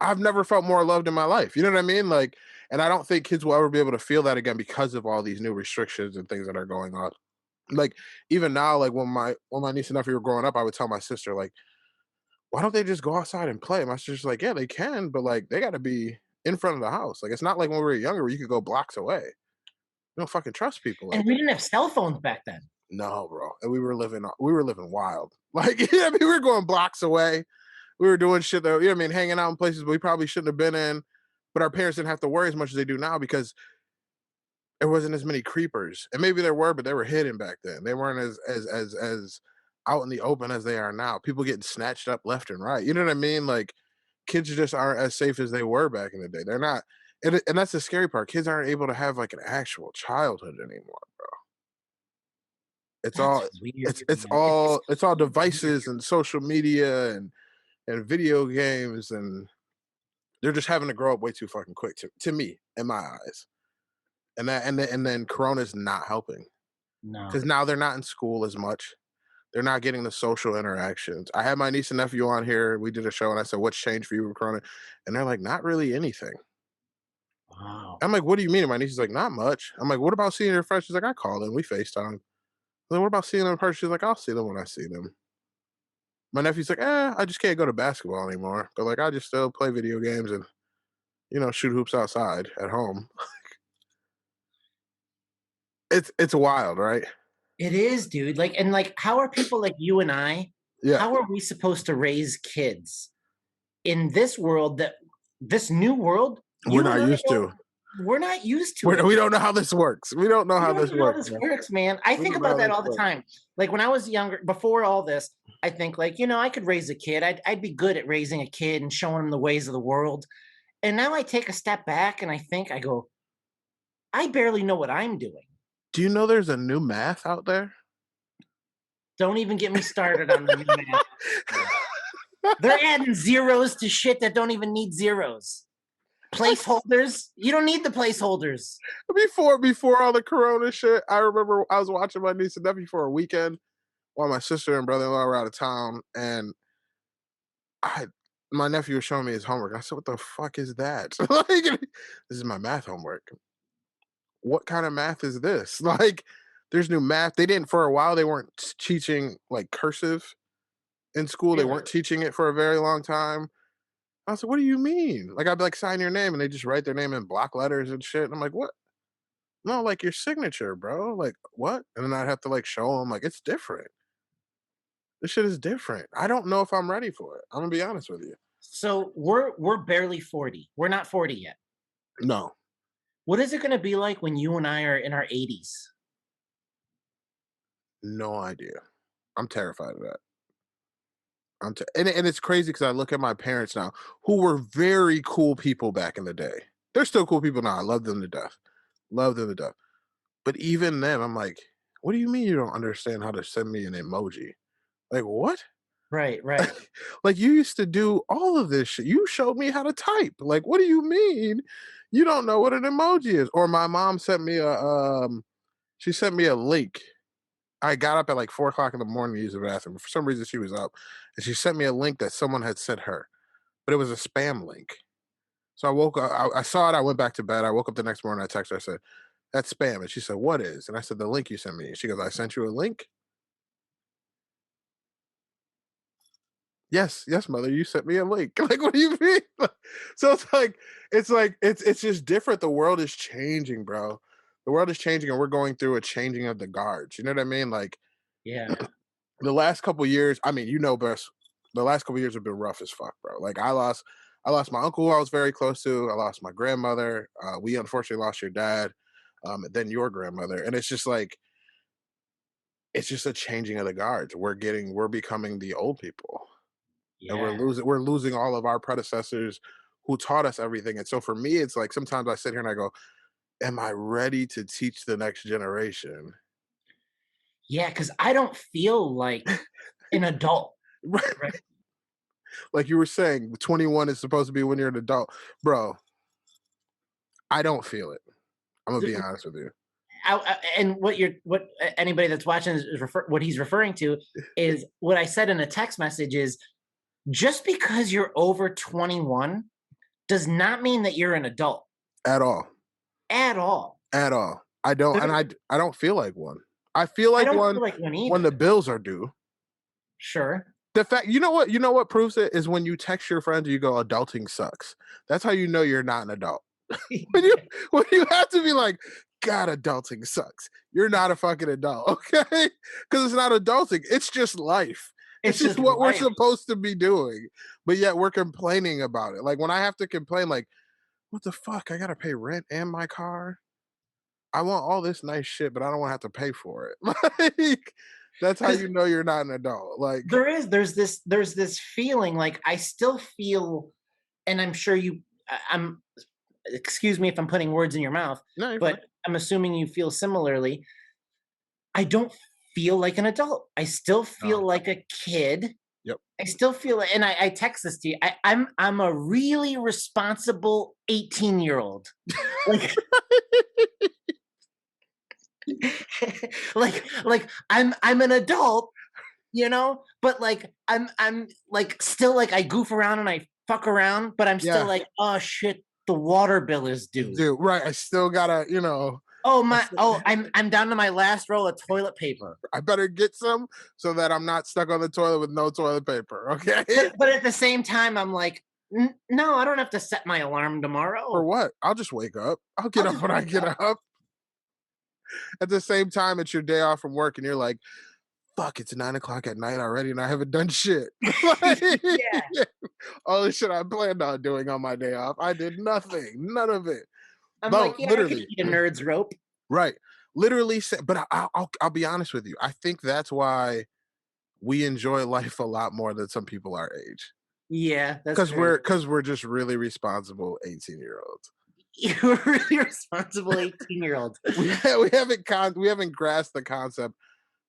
I've never felt more loved in my life. You know what I mean? Like, and I don't think kids will ever be able to feel that again because of all these new restrictions and things that are going on. Like, even now, like when my niece and nephew were growing up, I would tell my sister, like, why don't they just go outside and play? My sister's like, yeah, they can, but like, they got to be in front of the house. Like, it's not like when we were younger where you could go blocks away. You don't fucking trust people. And we didn't have cell phones back then. No, bro. And we were living wild. Like, I mean, we were going blocks away. We were doing shit that, you know what I mean, hanging out in places we probably shouldn't have been in, but our parents didn't have to worry as much as they do now because there wasn't as many creepers. And maybe there were, but they were hidden back then. They weren't as out in the open as they are now. People getting snatched up left and right. You know what I mean? Like, kids just aren't as safe as they were back in the day. They're not, and that's the scary part. Kids aren't able to have like an actual childhood anymore, bro. It's That's all weird, it's all devices and social media and video games, and they're just having to grow up way too fucking quick to me, in my eyes. And then Corona's not helping. No. Because now they're not in school as much. They're not getting the social interactions. I had my niece and nephew on here. We did a show and I said, "What's changed for you with Corona?" And they're like, "Not really anything." Wow. I'm like, "What do you mean?" And my niece is like, "Not much." I'm like, "What about seeing your friends?" She's like, "I call them. We FaceTime." Then what about seeing them in person? She's like, "I'll see them when I see them." My nephew's like, I just can't go to basketball anymore. But like, I just still play video games and, you know, shoot hoops outside at home. It's wild, right? It is, dude. Like, and like, how are people like you and I, Yeah. how are we supposed to raise kids in this world, this new world? We're not used to. We're not used to it. We don't know how this works. We don't know how this works. Man. I think about that all the time. Like when I was younger, before all this, I think like, you know, I could raise a kid. I'd be good at raising a kid and showing him the ways of the world. And now I take a step back and I go, I barely know what I'm doing. Do you know there's a new math out there? Don't even get me started on the new math. They're adding zeros to shit that don't even need zeros. Placeholders? You don't need the placeholders. Before all the Corona shit, I remember I was watching my niece and nephew for a weekend while my sister and brother-in-law were out of town, and my nephew was showing me his homework. I said, "What the fuck is that?" Like, this is my math homework. What kind of math is this? Like, there's new math. They didn't for a while. They weren't teaching like cursive in school. They weren't teaching it for a very long time. I was like, "What do you mean?" Like, I'd be like, "Sign your name," and they just write their name in block letters and shit. And I'm like, "What? No, like your signature, bro. Like, what?" And then I'd have to like show them, like, it's different. This shit is different. I don't know if I'm ready for it. I'm gonna be honest with you. So we're barely 40. We're not 40 yet. No. What is it going to be like when you and I are in our 80s? No idea. I'm terrified of that. And it's crazy because I look at my parents now, who were very cool people back in the day. They're still cool people now. I love them to death. Love them to death. But even then, I'm like, what do you mean you don't understand how to send me an emoji? Like, what? Right. Like, you used to do all of this shit. You showed me how to type. Like, what do you mean you don't know what an emoji is? Or my mom sent me she sent me a link. I got up at like 4:00 in the morning to use the bathroom. For some reason, she was up, and she sent me a link that someone had sent her, but it was a spam link. So I woke up, I saw it, I went back to bed. I woke up the next morning, I texted her, I said, "That's spam." And she said, "What is?" And I said, "The link you sent me." And she goes, "I sent you a link?" Yes, mother, you sent me a link. Like, what do you mean? So it's just different. The world is changing, bro. The world is changing, and we're going through a changing of the guards. You know what I mean? Like, yeah. The last couple years, I mean, you know best. The last couple years have been rough as fuck, bro. Like, I lost my uncle who I was very close to. I lost my grandmother. We unfortunately lost your dad, then your grandmother, and it's just like it's just a changing of the guards. We're becoming the old people. Yeah. And we're losing all of our predecessors who taught us everything. And so for me, it's like sometimes I sit here and I go, am I ready to teach the next generation? Yeah, because I don't feel like an adult. Right. Like you were saying, 21 is supposed to be when you're an adult. Bro, I don't feel it. I'm gonna be honest with you. And what anybody that's watching is what he's referring to is what I said in a text message is, just because you're over 21 does not mean that you're an adult. At all. At all. At all. I don't, and I don't feel like one. I feel like one when the bills are due. Sure. The fact, you know what proves it is when you text your friends, you go, "Adulting sucks." That's how you know you're not an adult. when you have to be like, God, adulting sucks. You're not a fucking adult, okay? Because it's not adulting. It's just life. It's just what we're supposed to be doing. But yet we're complaining about it. Like when I have to complain, like, what the fuck? I gotta pay rent and my car. I want all this nice shit, but I don't want to have to pay for it. Like that's how you know you're not an adult. Like there's this feeling like I still feel, and I'm sure I'm excuse me if I'm putting words in your mouth, but fine. I'm assuming you feel similarly. I don't feel like an adult. I still feel like a kid. Yep. I still feel, and I text this to you. I'm a really responsible 18-year-old. Like I'm an adult, you know, but like I'm like still like I goof around and I fuck around, but I'm still like, oh shit, the water bill is due. Dude, right. I still gotta, you know. I'm down to my last roll of toilet paper. I better get some so that I'm not stuck on the toilet with no toilet paper. Okay. But at the same time, I'm like, no, I don't have to set my alarm tomorrow. For what? I'll just wake up. I'll get up when I get up. At the same time, it's your day off from work, and you're like, fuck, it's 9:00 at night already, and I haven't done shit. Yeah. All the shit I planned on doing on my day off, I did nothing. None of it. I'm like, yeah, literally, I could eat a nerd's rope. Right. Literally, but I'll be honest with you. I think that's why we enjoy life a lot more than some people our age. Yeah, that's because we're just really responsible 18-year-olds. You're really responsible 18-year-old. we haven't grasped the concept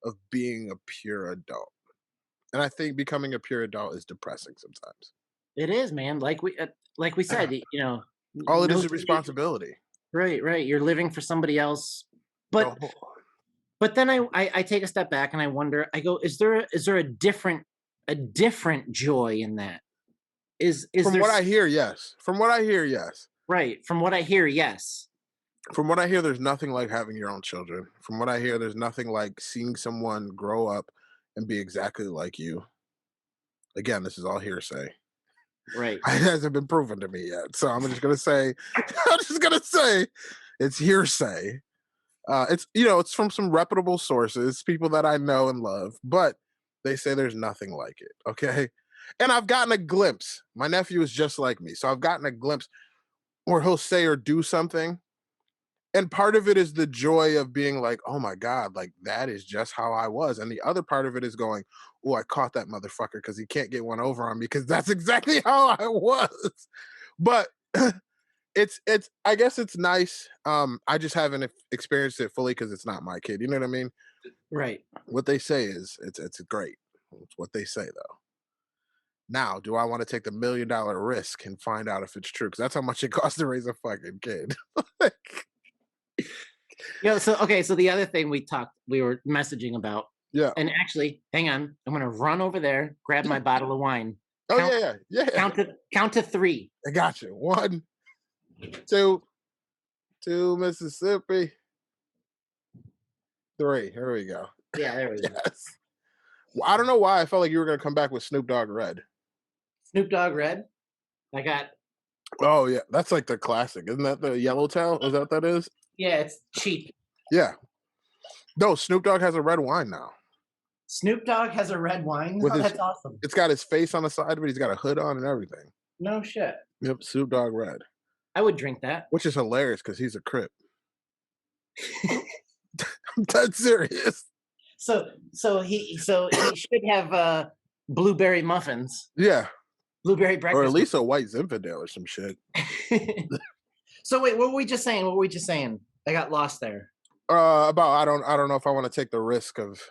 of being a pure adult, and I think becoming a pure adult is depressing sometimes. It is, man. Like we said, you know, all it is responsibility. Right. You're living for somebody else, but then I take a step back and I wonder. I go, is there a different joy in that? Is from what I hear, yes. From what I hear, yes. Right. From what I hear, yes. From what I hear, there's nothing like having your own children. From what I hear, there's nothing like seeing someone grow up and be exactly like you. Again, this is all hearsay. Right. It hasn't been proven to me yet. So I'm just gonna say it's hearsay. It's from some reputable sources, people that I know and love, but they say there's nothing like it. Okay. And I've gotten a glimpse. My nephew is just like me. So I've gotten a glimpse where he'll say or do something. And part of it is the joy of being like, oh my God, like that is just how I was. And the other part of it is going, oh, I caught that motherfucker because he can't get one over on me because that's exactly how I was. But it's I guess it's nice. I just haven't experienced it fully because it's not my kid. You know what I mean? Right. What they say is it's great. It's what they say though. Now, do I want to take the $1 million risk and find out if it's true? Because that's how much it costs to raise a fucking kid. So the other thing we were messaging about. Yeah. And actually, hang on, I'm gonna run over there, grab my bottle of wine. Yeah. Count to 3. I got you. 1, 2, Mississippi. 3. Here we go. Yeah, there we go. Yes. Well, I don't know why I felt like you were gonna come back with Snoop Dogg Red. Snoop Dogg Red? I got. Oh yeah, that's like the classic. Isn't that the Yellowtail? Is that what that is? Yeah, it's cheap. Yeah. No, Snoop Dogg has a red wine now. Snoop Dogg has a red wine? That's awesome. It's got his face on the side of it. He's got a hood on and everything. No shit. Yep, Snoop Dogg Red. I would drink that. Which is hilarious because he's a Crip. I'm dead serious. So he should have blueberry muffins. Yeah. Blueberry breakfast. Or at least a white Zinfandel or some shit. So wait, what were we just saying? I got lost there. About I don't know if I want to take the risk of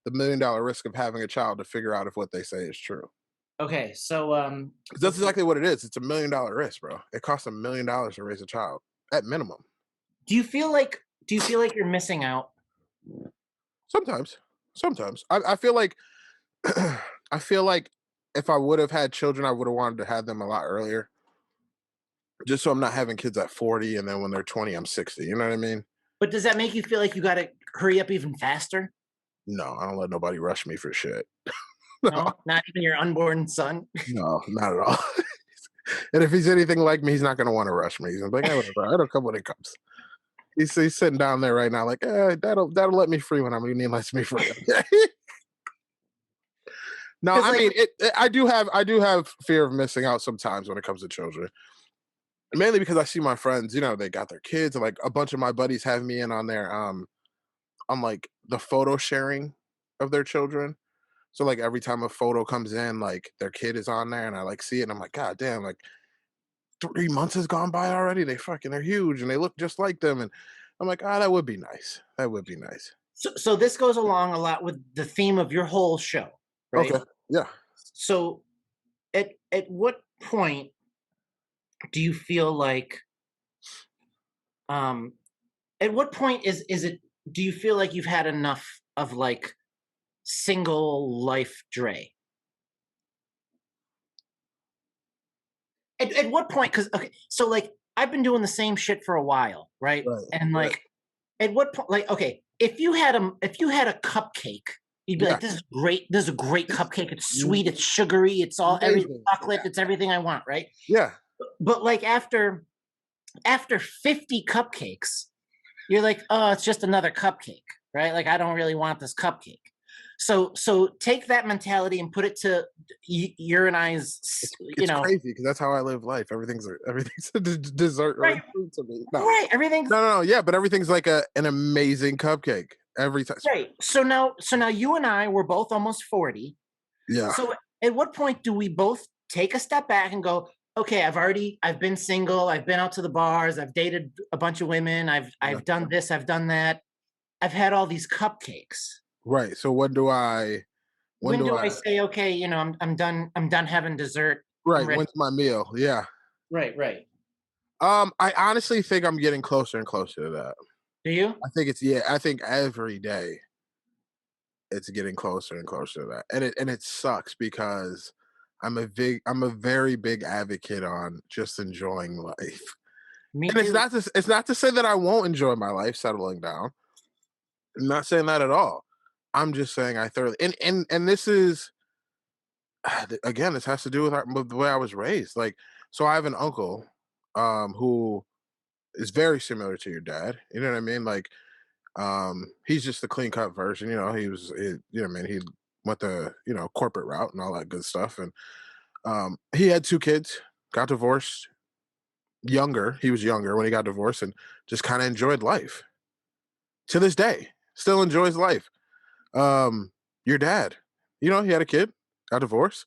the $1 million risk of having a child to figure out if what they say is true. Okay, so that's exactly what it is. It's $1 million risk, bro. It costs $1 million to raise a child at minimum. Do you feel like you're missing out? Sometimes. I feel like if I would have had children, I would have wanted to have them a lot earlier. Just so I'm not having kids at 40 and then when they're 20, I'm 60. You know what I mean? But does that make you feel like you got to hurry up even faster? No, I don't let nobody rush me for shit. No, not even your unborn son? No, not at all. And if he's anything like me, he's not going to want to rush me. He's like, hey, whatever. I don't come when it comes. He's sitting down there right now, like, that'll let me free when he lets me free. No, I mean, I do have fear of missing out sometimes when it comes to children. Mainly because I see my friends, they got their kids, and like a bunch of my buddies have me in on like the photo sharing of their children. So like every time a photo comes in, like their kid is on there, and I like see it, and I'm like, God damn, like 3 months has gone by already. They're huge, and they look just like them, and I'm like, that would be nice. That would be nice. So this goes along a lot with the theme of your whole show, right? Okay. Yeah. So at what point do you feel like at what point do you feel like you've had enough of like single life Dre? At what point? Because so like I've been doing the same shit for a while, right? And like at what point, like, okay, if you had a cupcake, you'd be like, this is great. This is a great cupcake. It's sweet. It's sugary. It's all everything chocolate. It's everything I want, right? Yeah. But like after 50 cupcakes, you're like, oh, it's just another cupcake, right? Like I don't really want this cupcake. So take that mentality and put it to your and I's. It's crazy because that's how I live life. Everything's a dessert or food to me. No. Right, everything's no, yeah, but everything's like an amazing cupcake every time. Right. So now you and I were both almost 40. Yeah. So at what point do we both take a step back and go, okay, I've been single, I've been out to the bars, I've dated a bunch of women, I've done this, I've done that, I've had all these cupcakes. Right. So when do I say, okay, I'm done having dessert. Right. When's my meal? Yeah. Right. I honestly think I'm getting closer and closer to that. Do you? I think every day it's getting closer and closer to that. And it sucks because I'm a very big advocate on just enjoying life. And it's not to say that I won't enjoy my life settling down. I'm not saying that at all. I'm just saying I thoroughly and this is again, this has to do with the way I was raised. Like, so I have an uncle who is very similar to your dad. You know what I mean? Like, he's just the clean cut version. He went the corporate route and all that good stuff. And he had 2 kids, got divorced younger. He was younger when he got divorced and just kind of enjoyed life. To this day, still enjoys life. Your dad, he had a kid, got divorced,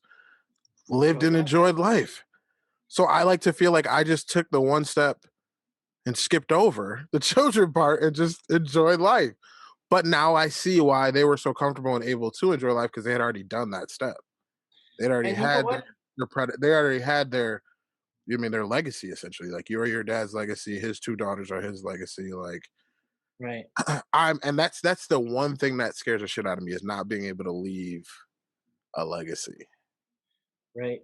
lived and enjoyed life. So I like to feel like I just took the one step and skipped over the children part and just enjoyed life. But now I see why they were so comfortable and able to enjoy life because they had already done that step. They'd already had their their legacy essentially. Like you're your dad's legacy, his 2 daughters are his legacy. Like, right. And that's the one thing that scares the shit out of me is not being able to leave a legacy. Right.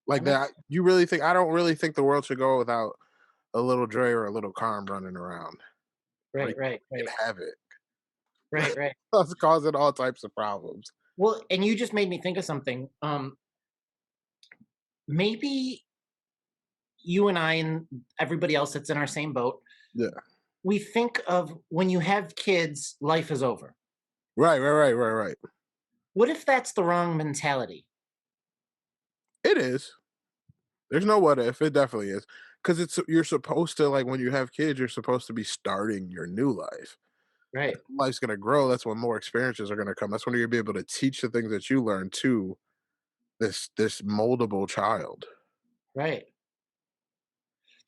Like that. You really think I don't really think the world should go without a little Dre or a little Carm running around. Right. Havoc. Right. That's causing all types of problems. Well, and you just made me think of something. Maybe you and I and everybody else that's in our same boat. Yeah. We think of when you have kids, life is over. Right. What if that's the wrong mentality? It is. There's no what if. It definitely is. Because you're supposed to, like, when you have kids, you're supposed to be starting your new life. Right. Life's going to grow. That's when more experiences are going to come. That's when you're going to be able to teach the things that you learn to this moldable child. Right.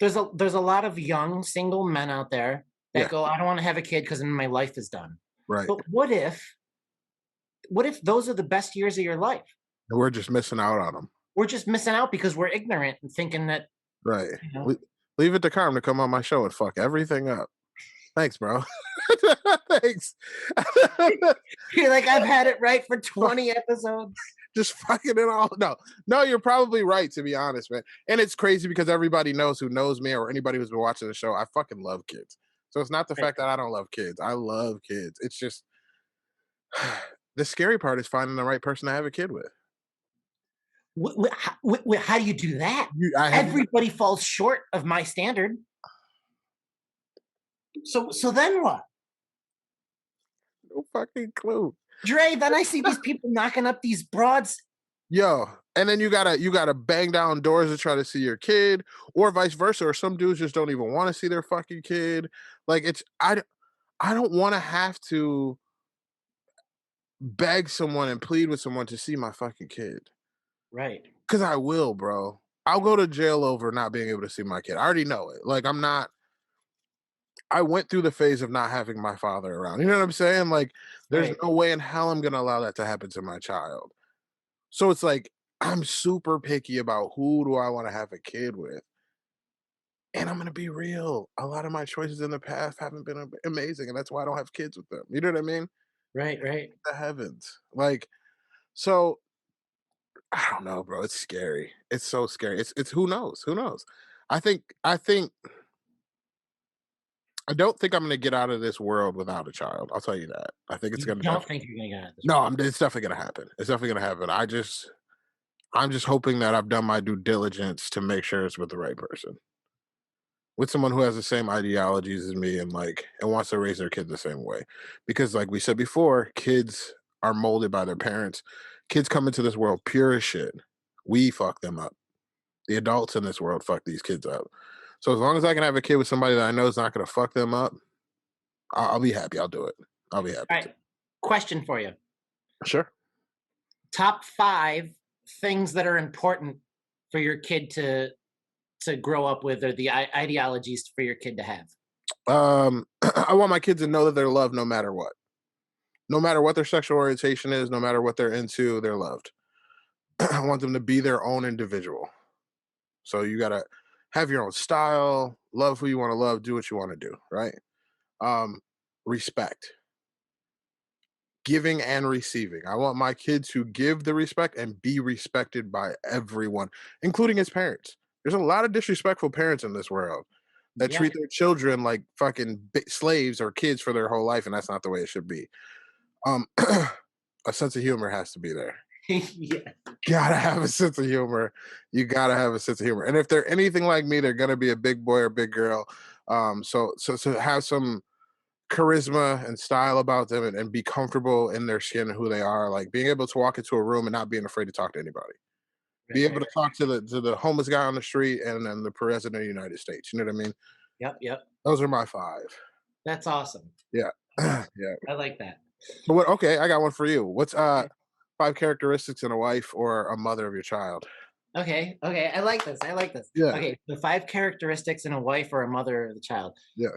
There's a lot of young single men out there that go, I don't want to have a kid because then my life is done. Right. But what if those are the best years of your life? And we're just missing out on them. We're just missing out because we're ignorant and thinking that. Right. Leave it to Carm to come on my show and fuck everything up. Thanks, bro. Thanks. You're like, I've had it right for 20 episodes. Just fucking it all. No, you're probably right, to be honest, man. And it's crazy because everybody knows who knows me or anybody who's been watching the show, I fucking love kids. So it's not the fact that I don't love kids. I love kids. It's just the scary part is finding the right person to have a kid with. How do you do that? Everybody falls short of my standard. So then what? No fucking clue. Dre, then I see these people knocking up these broads. Yo, and then you gotta bang down doors to try to see your kid, or vice versa, or some dudes just don't even want to see their fucking kid. Like I don't want to have to beg someone and plead with someone to see my fucking kid. Right. Cause I will, bro. I'll go to jail over not being able to see my kid. I already know it. Like I went through the phase of not having my father around. You know what I'm saying? Like, there's Right. no way in hell I'm gonna allow that to happen to my child. So it's like I'm super picky about who do I want to have a kid with. And I'm gonna be real. A lot of my choices in the past haven't been amazing, and that's why I don't have kids with them. You know what I mean? Right. The heavens. Like, so I don't know, bro. It's scary. It's so scary. It's who knows? Who knows? I think I don't think I'm gonna get out of this world without a child. I'll tell you that. I think it's You gonna don't think you're gonna get out of this? no, it's definitely gonna happen. It's definitely gonna happen. I'm just hoping that I've done my due diligence to make sure it's with the right person. With someone who has the same ideologies as me and wants to raise their kid the same way. Because like we said before, kids are molded by their parents. Kids come into this world pure as shit. We fuck them up. The adults in this world fuck these kids up. So as long as I can have a kid with somebody that I know is not going to fuck them up, I'll be happy. I'll do it. I'll be happy. All right. Question for you. Sure. Top 5 things that are important for your kid to grow up with, or the ideologies for your kid to have. I want my kids to know that they're loved no matter what. No matter what their sexual orientation is, no matter what they're into, they're loved. I want them to be their own individual. So you gotta have your own style, love who you want to love, do what you want to do, right? Respect. Giving and receiving. I want my kid to give the respect and be respected by everyone, including his parents. There's a lot of disrespectful parents in this world that treat their children like fucking slaves or kids for their whole life, and that's not the way it should be. A sense of humor has to be there. Yeah. Gotta have a sense of humor. You gotta have a sense of humor. And if they're anything like me, they're gonna be a big boy or big girl. So have some charisma and style about them and be comfortable in their skin and who they are. Like being able to walk into a room and not being afraid to talk to anybody. Be able to talk to the homeless guy on the street and then the president of the United States. You know what I mean? Yep. Those are my 5. That's awesome. Yeah. Yeah. I like that. But okay, I got one for you. What's 5 characteristics in a wife or a mother of your child? Okay. I like this. Yeah. Okay, the 5 characteristics in a wife or a mother of the child. Yeah.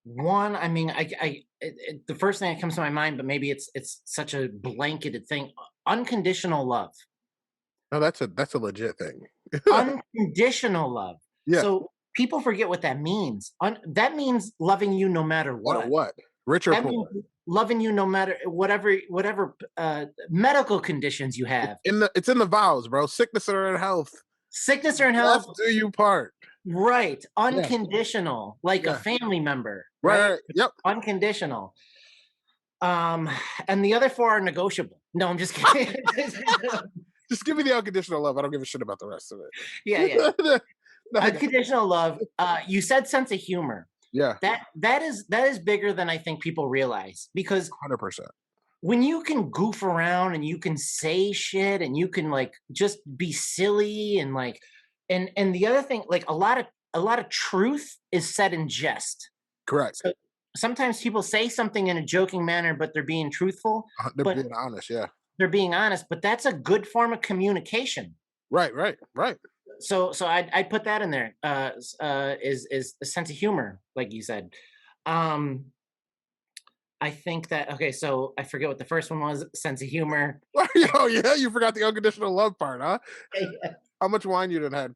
One, I mean, the first thing that comes to my mind, but maybe it's such a blanketed thing. Unconditional love. No, that's a legit thing. Unconditional love. Yeah. So people forget what that means. That means loving you no matter what. What? Rich or That poor? means loving you no matter whatever medical conditions you have. It's in the vows, bro. Sickness or in health. Sickness or in health. Death do you part. Right. Unconditional. Like a family member. Right. Yep. Unconditional. And the other 4 are negotiable. No, I'm just kidding. Just give me the unconditional love. I don't give a shit about the rest of it. Yeah. Unconditional love. You said sense of humor. Yeah. That is bigger than I think people realize, because 100%. when you can goof around and you can say shit and you can like just be silly and like and the other thing, like a lot of truth is said in jest. Correct. So sometimes people say something in a joking manner, but they're being truthful. They're being honest. Yeah. They're being honest, but that's a good form of communication. Right. So I'd put that in there. Is a sense of humor, like you said. I think that so I forget what the first one was. Sense of humor. Oh yeah, you forgot the unconditional love part, huh? Yeah. How much wine you done had?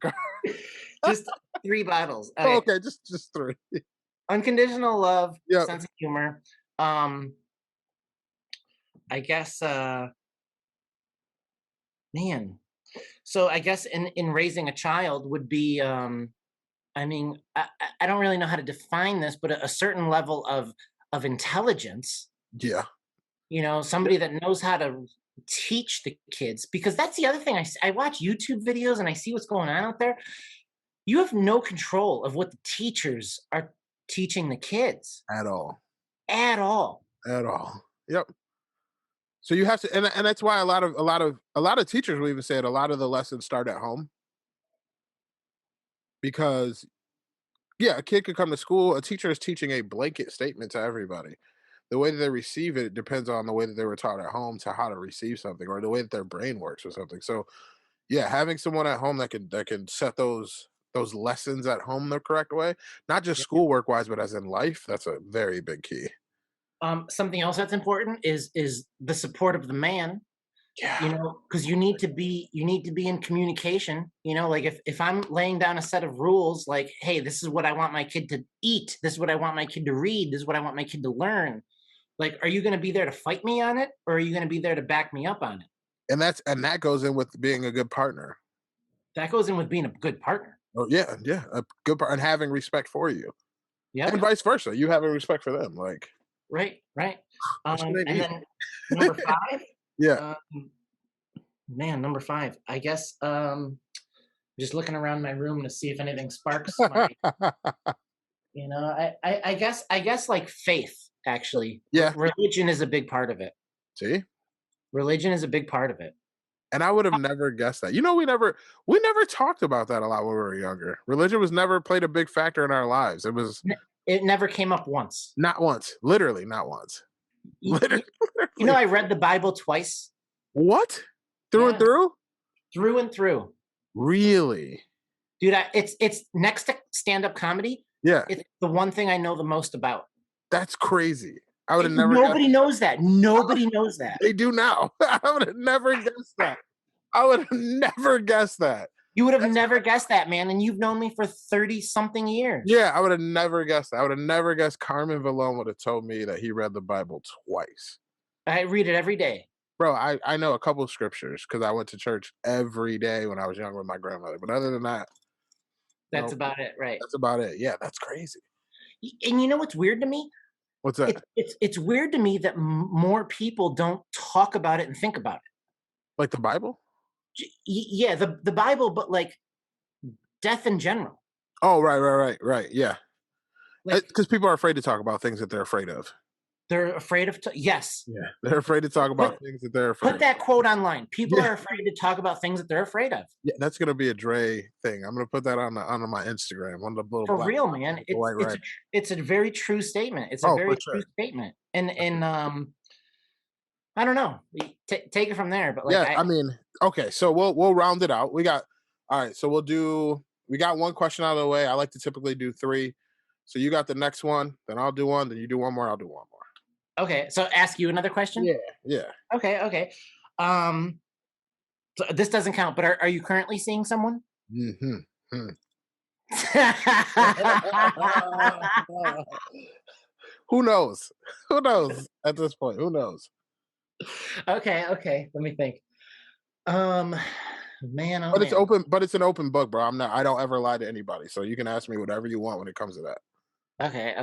Just 3 bottles. Okay, just 3. Unconditional love, Yep. sense of humor. I guess man. So I guess in raising a child would be I mean, I don't really know how to define this, but a certain level of intelligence. Yeah. You know, somebody that knows how to teach the kids, because that's the other thing. I watch YouTube videos and I see what's going on out there. You have no control of what the teachers are teaching the kids at all. At all. Yep. So you have to, and that's why a lot of teachers will even say it. A lot of the lessons start at home because, yeah, a kid could come to school. A teacher is teaching a blanket statement to everybody. The way that they receive it depends on the way that they were taught at home to how to receive something, or the way that their brain works or something. So, yeah, having someone at home that can set those lessons at home the correct way, not just schoolwork wise, but as in life, that's a very big key. Something else that's important is the support of the man. Yeah. You know, because you need to be in communication. You know, like if I'm laying down a set of rules, like, hey, this is what I want my kid to eat, this is what I want my kid to read, this is what I want my kid to learn. Like, are you going to be there to fight me on it, or are you going to be there to back me up on it? And that goes in with being a good partner. That goes in with being a good partner. Oh yeah, a good partner, and having respect for you. Yeah, and vice versa. You having respect for them, like right. And then number 5. Yeah. Man, number 5. I guess just looking around my room to see if anything sparks. You know, I guess like faith, actually. Yeah. Religion is a big part of it. See? Religion is a big part of it. And I would have never guessed that. You know, we never talked about that a lot when we were younger. Religion was never played a big factor in our lives. It never came up once. Not once. Literally not once. Literally. You know, I read the Bible twice. What? Through and through? Through and through. Really? Dude, it's next to stand-up comedy. Yeah. It's the one thing I know the most about. That's crazy. I would have never Nobody knows that. Nobody knows that. They do now. I would have never guessed that. You would have never guessed that, man. And you've known me for 30-something years. Yeah, I would have never guessed that. I would have never guessed Carmen Vallone would have told me that he read the Bible twice. I read it every day. Bro, I know a couple of scriptures because I went to church every day when I was younger with my grandmother. But other than that, that's about it, right? That's about it. Yeah, that's crazy. And you know what's weird to me? What's that? It's weird to me that more people don't talk about it and think about it. Like the Bible? Yeah, the Bible, but like death in general. Oh, right. Yeah. Because people are afraid to talk about things that they're afraid of. They're afraid of, yes. Yeah, they're afraid to talk about things that they're afraid of. Put that quote online. People are afraid to talk about things that they're afraid of. Yeah, that's going to be a Dre thing. I'm going to put that on my Instagram. One of the little For real, man. It's a very true statement. It's a very true statement. And I don't know. Take it from there. But like, yeah, I mean, okay, so we'll round it out. We got one question out of the way. I like to typically do 3. So you got the next one, then I'll do one, then you do one more, I'll do one more. Okay, so ask you another question? Yeah. Okay. So this doesn't count, but are you currently seeing someone? Mm-hmm. Who knows? Who knows at this point? Who knows? Okay. Let me think. Man, but it's open. But it's an open book, bro. I don't ever lie to anybody, so you can ask me whatever you want when it comes to that. Okay.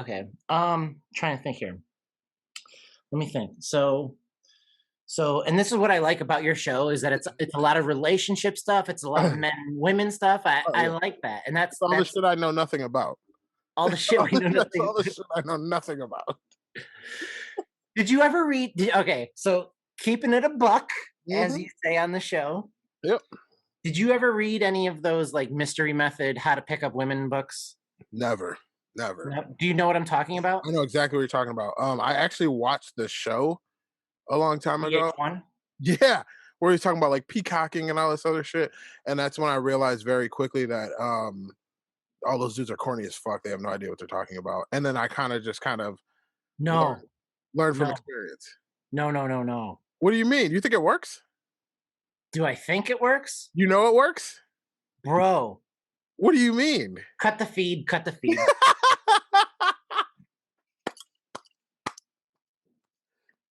Trying to think here. Let me think. So, and this is what I like about your show is that it's a lot of relationship stuff. It's a lot of men and women stuff. I like that, and that's all the shit I know nothing about. All the shit we know nothing. All the shit I know nothing about. Did you ever read? Okay, so keeping it a buck, as you say on the show. Yep. Did you ever read any of those like Mystery Method, How to Pick Up Women books? Never. Do you know what I'm talking about? I know exactly what you're talking about. I actually watched the show a long time ago. Yeah, where he's talking about like peacocking and all this other shit, and that's when I realized very quickly that all those dudes are corny as fuck. They have no idea what they're talking about. And then I kind of learned from experience. No. What do you mean? You think it works? Do I think it works? You know it works? Bro. What do you mean? Cut the feed.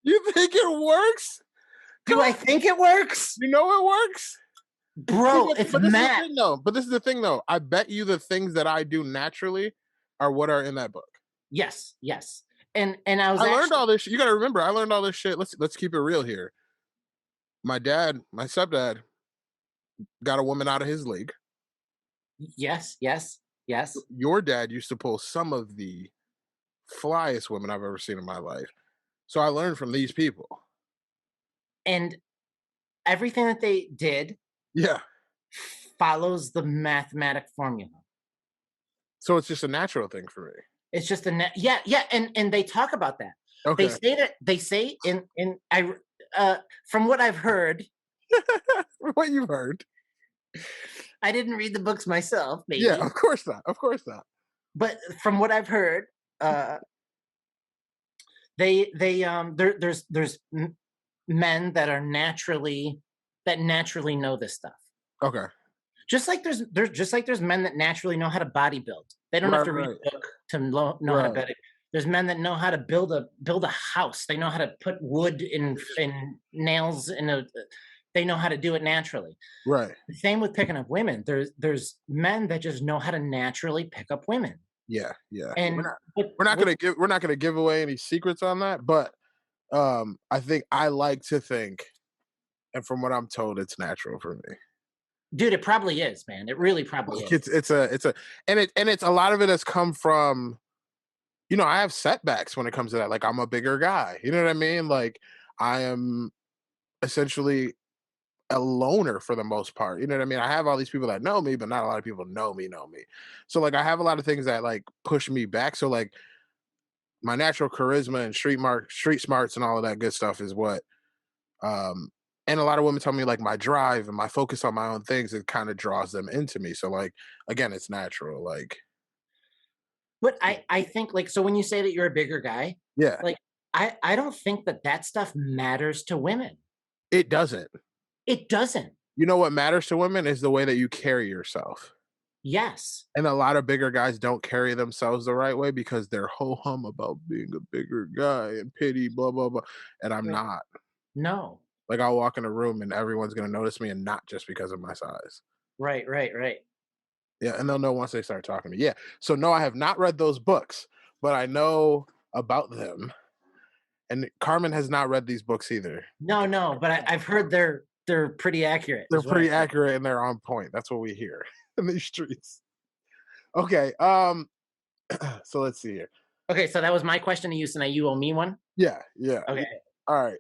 You think it works? Do I think it works? You know it works? Bro, it's mad. But this is the thing, though. I bet you the things that I do naturally are what are in that book. Yes. And I learned all this. You got to remember, I learned all this shit. Let's keep it real here. My stepdad, got a woman out of his league. Yes. Your dad used to pull some of the flyest women I've ever seen in my life. So I learned from these people. And everything that they did Yeah. follows the mathematic formula. So it's just a natural thing for me. It's just yeah, and they talk about that. Okay. They say in from what I've heard. What you've heard. I didn't read the books myself, maybe. Yeah, of course not. Of course not. But from what I've heard, there's men that naturally know this stuff. Okay. Just like there's men that naturally know how to bodybuild. They don't have to read a book to know how to build it. There's men that know how to build a house. They know how to put wood in nails they know how to do it naturally. Right. The same with picking up women. There's men that just know how to naturally pick up women. Yeah, yeah. And we're not gonna give away any secrets on that, but I like to think, and from what I'm told, it's natural for me. Dude, it probably is, man. It really probably is. It's a lot of it has come from, I have setbacks when it comes to that. Like, I'm a bigger guy. You know what I mean? Like, I am essentially a loner for the most part. You know what I mean? I have all these people that know me, but not a lot of people know me. So like, I have a lot of things that like push me back. So like, my natural charisma and street smarts and all of that good stuff is what, and a lot of women tell me like my drive and my focus on my own things, it kind of draws them into me. So like, again, it's natural. Like, but I think like, so when you say that you're a bigger guy, yeah, like I don't think that stuff matters to women. It doesn't. It doesn't. You know what matters to women is the way that you carry yourself. Yes. And a lot of bigger guys don't carry themselves the right way because they're ho-hum about being a bigger guy and pity, blah, blah, blah. And I'm not. No. Like, I'll walk in a room and everyone's going to notice me, and not just because of my size. Right. Yeah, and they'll know once they start talking to me. Yeah. So no, I have not read those books, but I know about them. And Carmen has not read these books either. No, but I've heard they're pretty accurate. They're pretty accurate and they're on point. That's what we hear in these streets. Okay. So let's see here. Okay, so that was my question to you, so now you owe me one? Yeah. Okay. All right.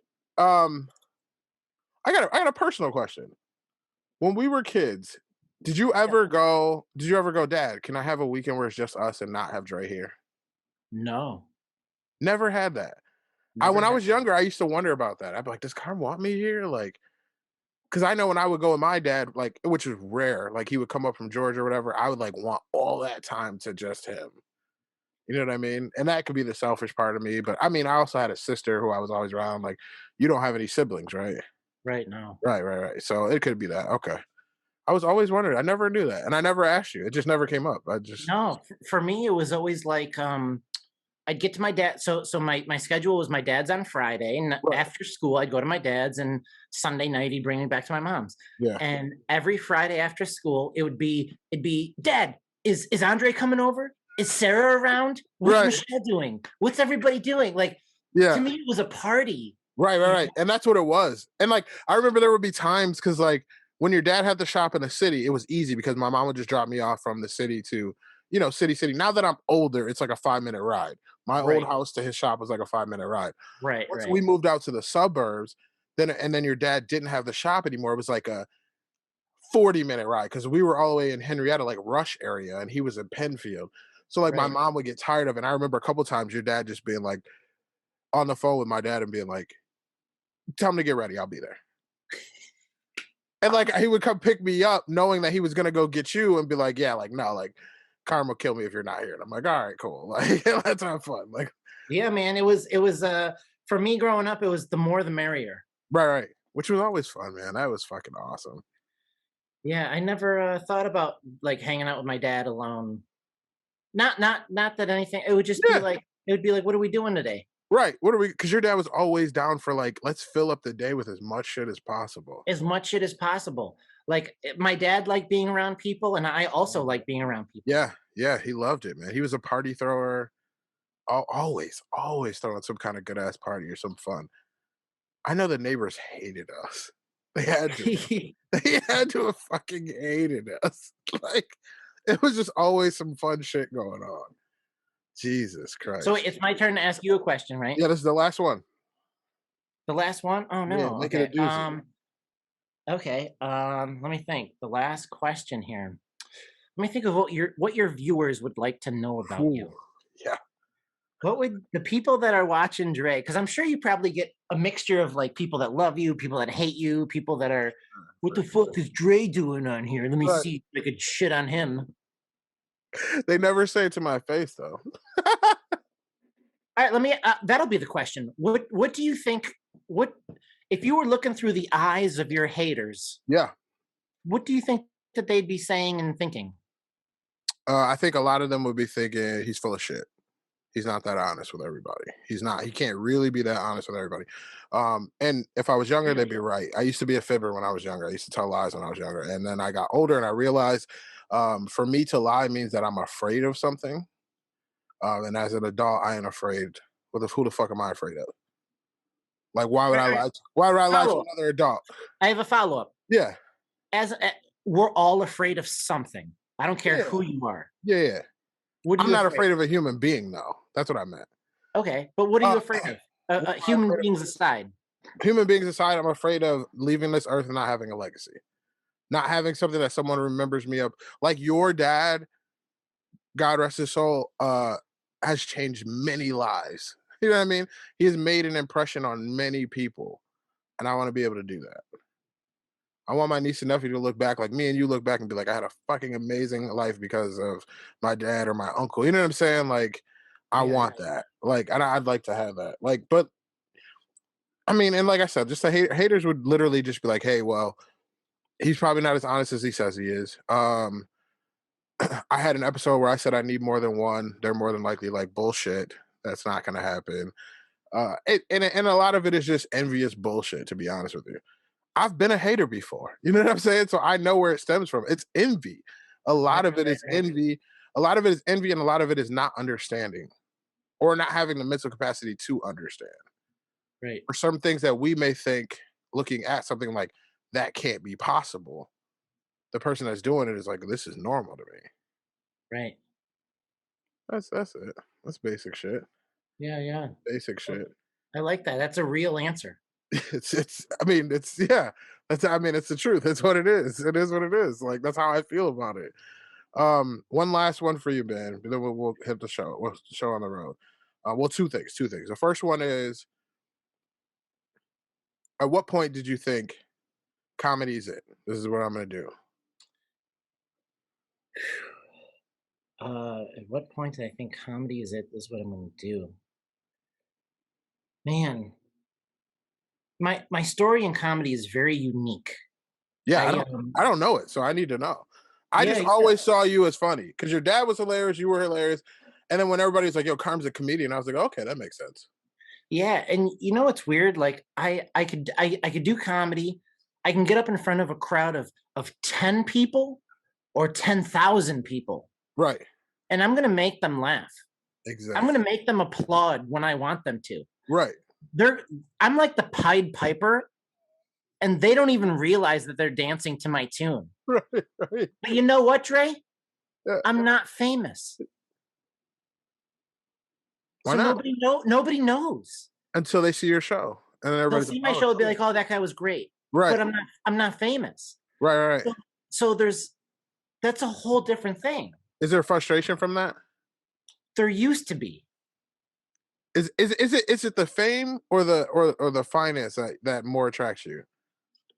I got a personal question. When we were kids, did you ever go, Dad, can I have a weekend where it's just us and not have Dre here? No. Never had that. When I was younger, I used to wonder about that. I'd be like, does Carm want me here? Like, because I know when I would go with my dad, like, which is rare, like he would come up from Georgia or whatever, I would like want all that time to just him. You know what I mean? And that could be the selfish part of me. But I mean, I also had a sister who I was always around. Like, you don't have any siblings, right? Right, no. Right. So it could be that. Okay. I was always wondering. I never knew that. And I never asked you. It just never came up. No, for me, it was always like, I'd get to my dad. So my schedule was my dad's on Friday, and after school, I'd go to my dad's, and Sunday night, he'd bring me back to my mom's. Yeah. And every Friday after school, it'd be, Dad, is Andre coming over? Is Sarah around? What's Michelle doing? What's everybody doing? Like, to me, it was a party. Right. And that's what it was. And like, I remember there would be times, because like when your dad had to shop in the city, it was easy because my mom would just drop me off from the city to, city. Now that I'm older, it's like a 5-minute ride. My old house to his shop was like a 5-minute ride. Right. Once we moved out to the suburbs, then your dad didn't have the shop anymore. It was like a 40-minute ride because we were all the way in Henrietta, like Rush area, and he was in Penfield. So like my mom would get tired of it. And I remember a couple times your dad just being like on the phone with my dad and being like, tell him to get ready, I'll be there. And like he would come pick me up knowing that he was gonna go get you and be like, yeah, like no, like Carm will kill me if you're not here. And I'm like, all right, cool. Like let's have fun. Like, yeah, man. It was for me growing up, it was the more the merrier. Right. Which was always fun, man. That was fucking awesome. Yeah, I never thought about like hanging out with my dad alone. Not that anything. It would just be like, what are we doing today? Right. Because your dad was always down for like, let's fill up the day with as much shit as possible. Like my dad liked being around people, and I also like being around people. Yeah. He loved it, man. He was a party thrower. Always throwing some kind of good ass party or some fun. I know the neighbors hated us. They had to. They had to have fucking hated us. Like, it was just always some fun shit going on. Jesus Christ. So it's my turn to ask you a question, right? Yeah, this is the last one. The last one? Oh no. Yeah, make it a doozy. Okay. Let me think. The last question here. Let me think of what your viewers would like to know about you. Yeah. What would the people that are watching Dre? Because I'm sure you probably get a mixture of like people that love you, people that hate you, people that are, what the fuck is Dre doing on here? Let me see if I could shit on him. They never say it to my face though. All right, let me. That'll be the question. What do you think? What if you were looking through the eyes of your haters? Yeah. What do you think that they'd be saying and thinking? I think a lot of them would be thinking he's full of shit. He's not that honest with everybody. He's not. He can't really be that honest with everybody. And if I was younger, they'd be right. I used to be a fibber when I was younger. I used to tell lies when I was younger. And then I got older and I realized for me to lie means that I'm afraid of something. And as an adult, I ain't afraid. Who the fuck am I afraid of? Like, why would I lie? Why would I lie to another adult? I have a follow-up. Yeah. We're all afraid of something. I don't care who you are. Yeah. I'm not afraid of a human being, though. That's what I meant. Okay, but what are you afraid of? Human beings aside. Human beings aside, I'm afraid of leaving this earth and not having a legacy. Not having something that someone remembers me of. Like your dad, God rest his soul, has changed many lives. You know what I mean? He has made an impression on many people. And I want to be able to do that. I want my niece and nephew to look back like me and you look back and be like, I had a fucking amazing life because of my dad or my uncle. You know what I'm saying? Like, I want that. Like, and I'd like to have that. Like, but I mean, and like I said, just the haters would literally just be like, hey, well, he's probably not as honest as he says he is. I had an episode where I said I need more than one. They're more than likely like bullshit. That's not going to happen. And a lot of it is just envious bullshit, to be honest with you. I've been a hater before. You know what I'm saying? So I know where it stems from. It's envy. A lot of it is envy. A lot of it is envy, and a lot of it is not understanding or not having the mental capacity to understand. Right. For some things that we may think, looking at something like that can't be possible, the person that's doing it is like, this is normal to me. Right. That's it. That's basic shit. Yeah. Basic shit. I like that. That's a real answer. It's it's the truth. It's what it is. It is what it is. Like, that's how I feel about it. One last one for you, Ben. Then we'll hit the show. We'll show on the road. Well, two things. The first one is, at what point did you think comedy is it? This is what I'm going to do. At what point did I think comedy is it? This is what I'm going to do. Man, my story in comedy is very unique. Yeah, I don't know it, so I need to know. I just always saw you as funny because your dad was hilarious, you were hilarious, and then when everybody's like, "Yo, Carm's a comedian," I was like, "Okay, that makes sense." Yeah, and you know what's weird? Like I could do comedy. I can get up in front of a crowd of 10 people or 10,000 people. Right. And I'm gonna make them laugh. Exactly. I'm gonna make them applaud when I want them to. Right. I'm like the Pied Piper, and they don't even realize that they're dancing to my tune. Right. But you know what, Dre? Yeah. I'm not famous. Why not? Nobody knows until they see your show, and then everybody see my show and be like, "Oh, that guy was great." Right. But I'm not famous. Right. So that's a whole different thing. Is there frustration from that? There used to be. Is it the fame or the finance that more attracts you?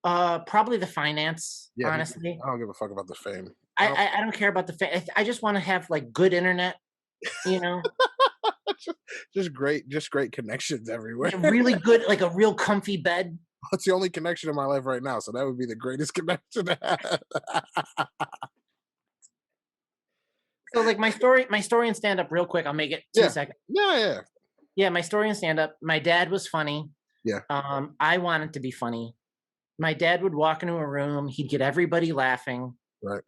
Probably the finance. Yeah, honestly, I don't give a fuck about the fame. I don't care about the fame. I just want to have like good internet. You know, just great connections everywhere. Really good, like a real comfy bed. That's the only connection in my life right now, so that would be the greatest connection to have. So, like my story in stand-up, real quick. I'll make it 2 seconds. Yeah. My story in stand-up. My dad was funny. Yeah. I wanted to be funny. My dad would walk into a room. He'd get everybody laughing. Right.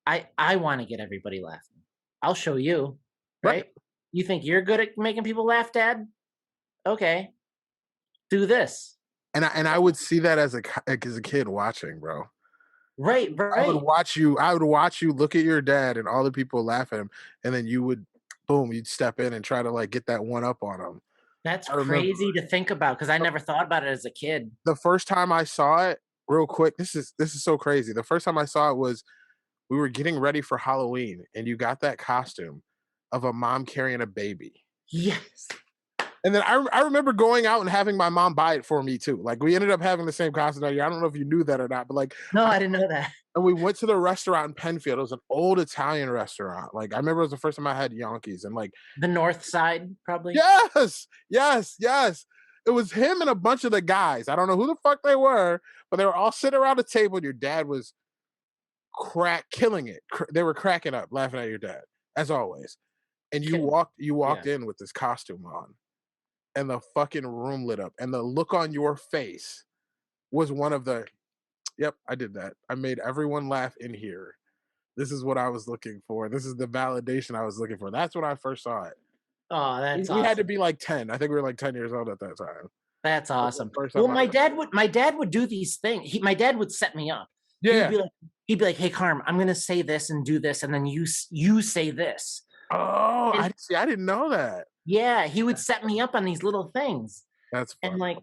I want to get everybody laughing. I'll show you. Right? You think you're good at making people laugh, Dad? Okay. Do this. And I would see that as a kid watching, bro. Right. I would watch you look at your dad and all the people laugh at him, and then you would boom, you'd step in and try to like get that one up on them. That's crazy to think about because I never thought about it as a kid. The first time I saw it, real quick, this is so crazy. The first time I saw it was we were getting ready for Halloween, and you got that costume of a mom carrying a baby. Yes. And then I remember going out and having my mom buy it for me too. Like we ended up having the same costume that year. I don't know if you knew that or not, but like no, I didn't know that. And we went to the restaurant in Penfield. It was an old Italian restaurant. Like I remember it was the first time I had Yankees and like the North Side, probably. Yes. It was him and a bunch of the guys. I don't know who the fuck they were, but they were all sitting around a table. And your dad was killing it. They were cracking up, laughing at your dad, as always. And you walked in with this costume on, and the fucking room lit up, and the look on your face was one of the, yep, I did that. I made everyone laugh in here. This is what I was looking for. This is the validation I was looking for. That's when I first saw it. Oh, that's we had to be like 10. I think we were like 10 years old at that time. That's awesome. Well, my dad would do these things. My dad would set me up. Yeah. He'd be like, "Hey, Carm, I'm gonna say this and do this, and then you say this." Oh, I didn't know that. Yeah, he would set me up on these little things. That's fun. And like,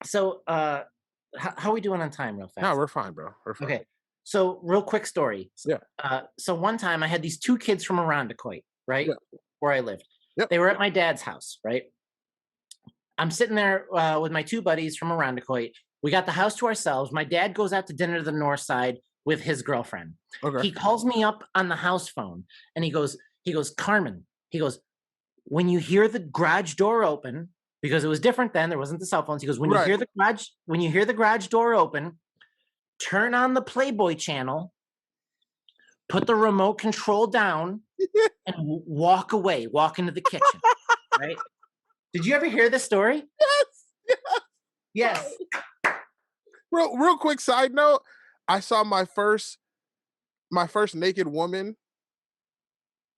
so how are we doing on time, real fast? No, we're fine, bro. We're fine. Okay. So, real quick story. Yeah. So one time I had these two kids from Irondequoit, right, where I lived. Yep. They were at my dad's house, right? I'm sitting there with my two buddies from Irondequoit. We got the house to ourselves. My dad goes out to dinner to the North Side with his girlfriend. Okay. He calls me up on the house phone, and he goes, Carmen, he goes, when you hear the garage door open, because it was different then, there wasn't the cell phones. He goes, when you hear the garage door open, turn on the Playboy channel, put the remote control down, and walk away. Walk into the kitchen. Right? Did you ever hear this story? Yes. Real quick side note, I saw my first naked woman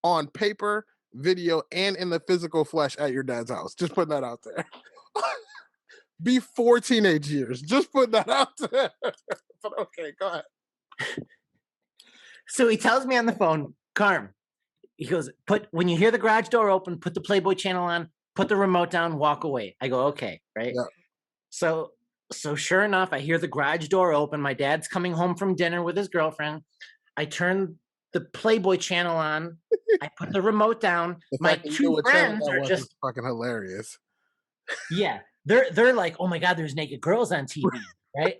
on paper, video, and in the physical flesh at your dad's house. Just putting that out there. Before teenage years. Just putting that out there. But okay, go ahead. So he tells me on the phone, Carm, he goes, when you hear the garage door open, put the Playboy channel on, put the remote down, walk away. I go, okay, right? Yeah. So sure enough, I hear the garage door open. My dad's coming home from dinner with his girlfriend. I turn the Playboy channel on. I put the remote down. My two friends are just fucking hilarious. Yeah. They're like, oh my God, there's naked girls on TV, right?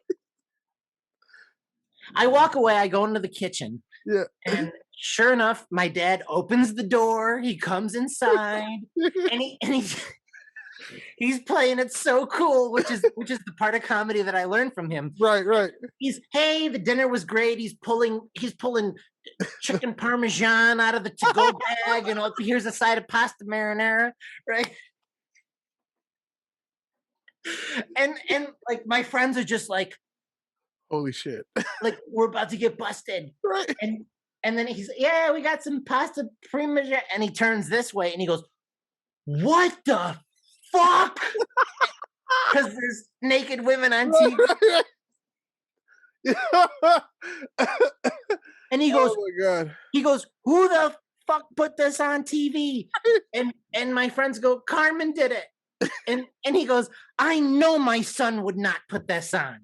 I walk away, I go into the kitchen. Yeah. And sure enough, my dad opens the door, he comes inside, and he's playing it so cool, which is the part of comedy that I learned from him. Right. Hey, the dinner was great. He's pulling chicken parmesan out of the to-go bag, and here's a side of pasta marinara, right? And like my friends are just like, holy shit. Like, we're about to get busted. Right. And then he's, yeah, we got some pasta prima, and he turns this way and he goes, what the fuck? Because there's naked women on TV. And he goes, oh my God. He goes, who the fuck put this on TV? And my friends go, Carmen did it. And he goes, I know my son would not put this on.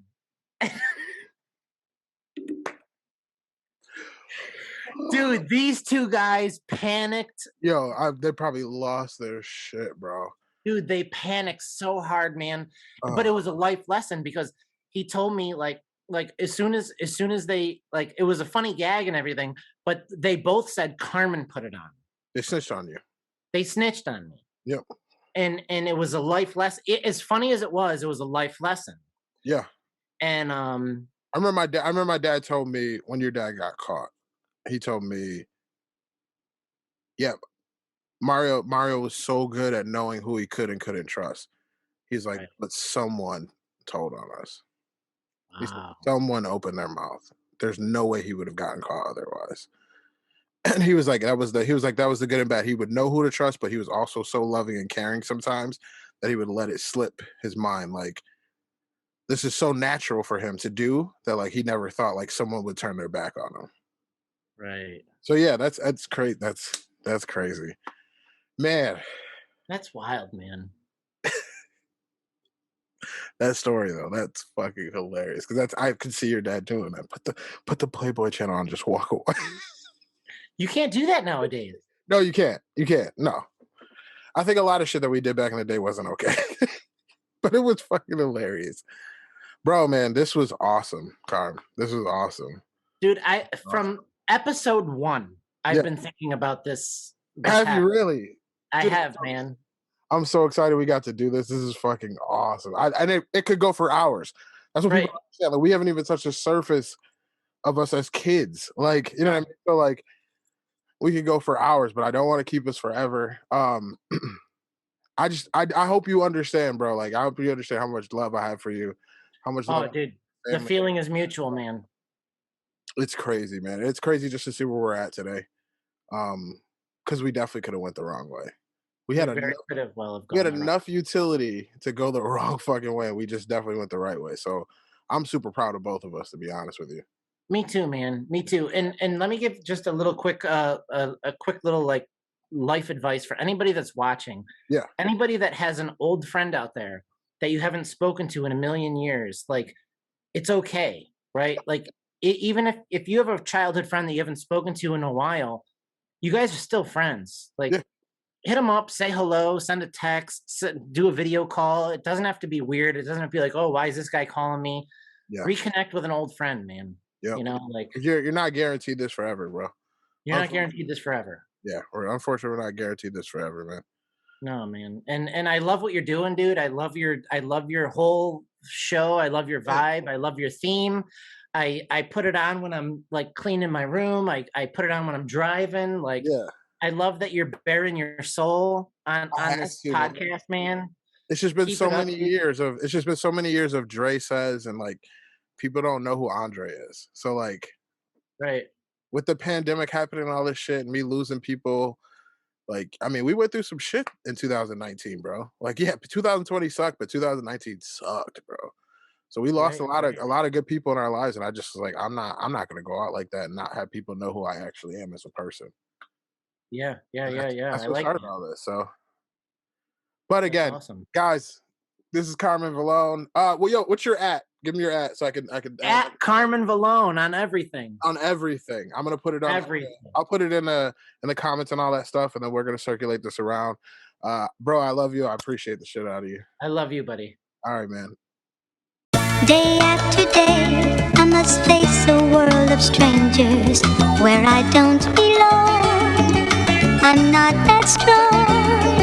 Dude, these two guys panicked. Yo, they probably lost their shit, bro. Dude, they panicked so hard, man. But it was a life lesson because he told me like as soon as they, like, it was a funny gag and everything, but they both said Carmen put it on. They snitched on you. They snitched on me. Yep. And it was a life lesson. As funny as it was a life lesson. Yeah. And I remember my dad told me when your dad got caught. He told me, yeah, Mario was so good at knowing who he could and couldn't trust. He's like, but someone told on us. Wow. He said, someone opened their mouth. There's no way he would have gotten caught otherwise. And he was like, that was the good and bad. He would know who to trust, but he was also so loving and caring sometimes that he would let it slip his mind. Like, this is so natural for him to do that, like, he never thought like someone would turn their back on him. Right. So yeah, that's great. That's crazy. Man. That's wild, man. That story though, that's fucking hilarious. Because I could see your dad doing that. Put the Playboy channel on, just walk away. You can't do that nowadays. No, you can't. You can't. No. I think a lot of shit that we did back in the day wasn't okay. But it was fucking hilarious. Bro, man, this was awesome, Carm. This was awesome. Dude, from episode 1, I've been thinking about this. Have you really? I have, man. I'm so excited we got to do this. This is fucking awesome. And it could go for hours. That's what people understand. Like, we haven't even touched the surface of us as kids. Like, you know what I mean? So like, we could go for hours, but I don't want to keep us forever. I hope you understand, bro. Like, I hope you understand how much love I have for you. How much love. Oh, dude, the feeling is mutual, man. It's crazy, man. It's crazy just to see where we're at today. Because we definitely could have went the wrong way. We had enough utility to go the wrong fucking way. We just definitely went the right way. So I'm super proud of both of us, to be honest with you. Me too, man. Me too. And let me give just a little quick, a quick little like life advice for anybody that's watching. Yeah. Anybody that has an old friend out there that you haven't spoken to in a million years, like, it's okay, right? Like, even if you have a childhood friend that you haven't spoken to in a while, you guys are still friends. Like, hit them up, say hello, send a text, do a video call. It doesn't have to be weird. It doesn't have to be like, oh, why is this guy calling me? Yeah. Reconnect with an old friend, man. Yeah. You know, like, you're not guaranteed this forever, bro. You're not guaranteed this forever. Yeah, unfortunately, we're not guaranteed this forever, man. No, man. And I love what you're doing, dude. I love your whole show. I love your vibe. I love your theme. I put it on when I'm like cleaning my room. I put it on when I'm driving. Like, I love that you're bearing your soul on this podcast, man. It's just been so many years of DreSays, and like, people don't know who Andre is. So like, right, with the pandemic happening and all this shit and me losing people, like, I mean, we went through some shit in 2019, bro. Like, yeah, 2020 sucked, but 2019 sucked, bro. So we lost a lot of good people in our lives, and I just was like, I'm not gonna go out like that and not have people know who I actually am as a person. Yeah. That's what started all this. So, but again, awesome. Guys, this is Carmen Vallone. Well, yo, what's your @? Give me your @ so I can @ Carmen Vallone on everything. On everything. I'm gonna put it on everything. I'll put it in the comments and all that stuff, and then we're gonna circulate this around. Bro, I love you. I appreciate the shit out of you. I love you, buddy. All right, man. Day after day, I must face a world of strangers where I don't belong. I'm not that strong.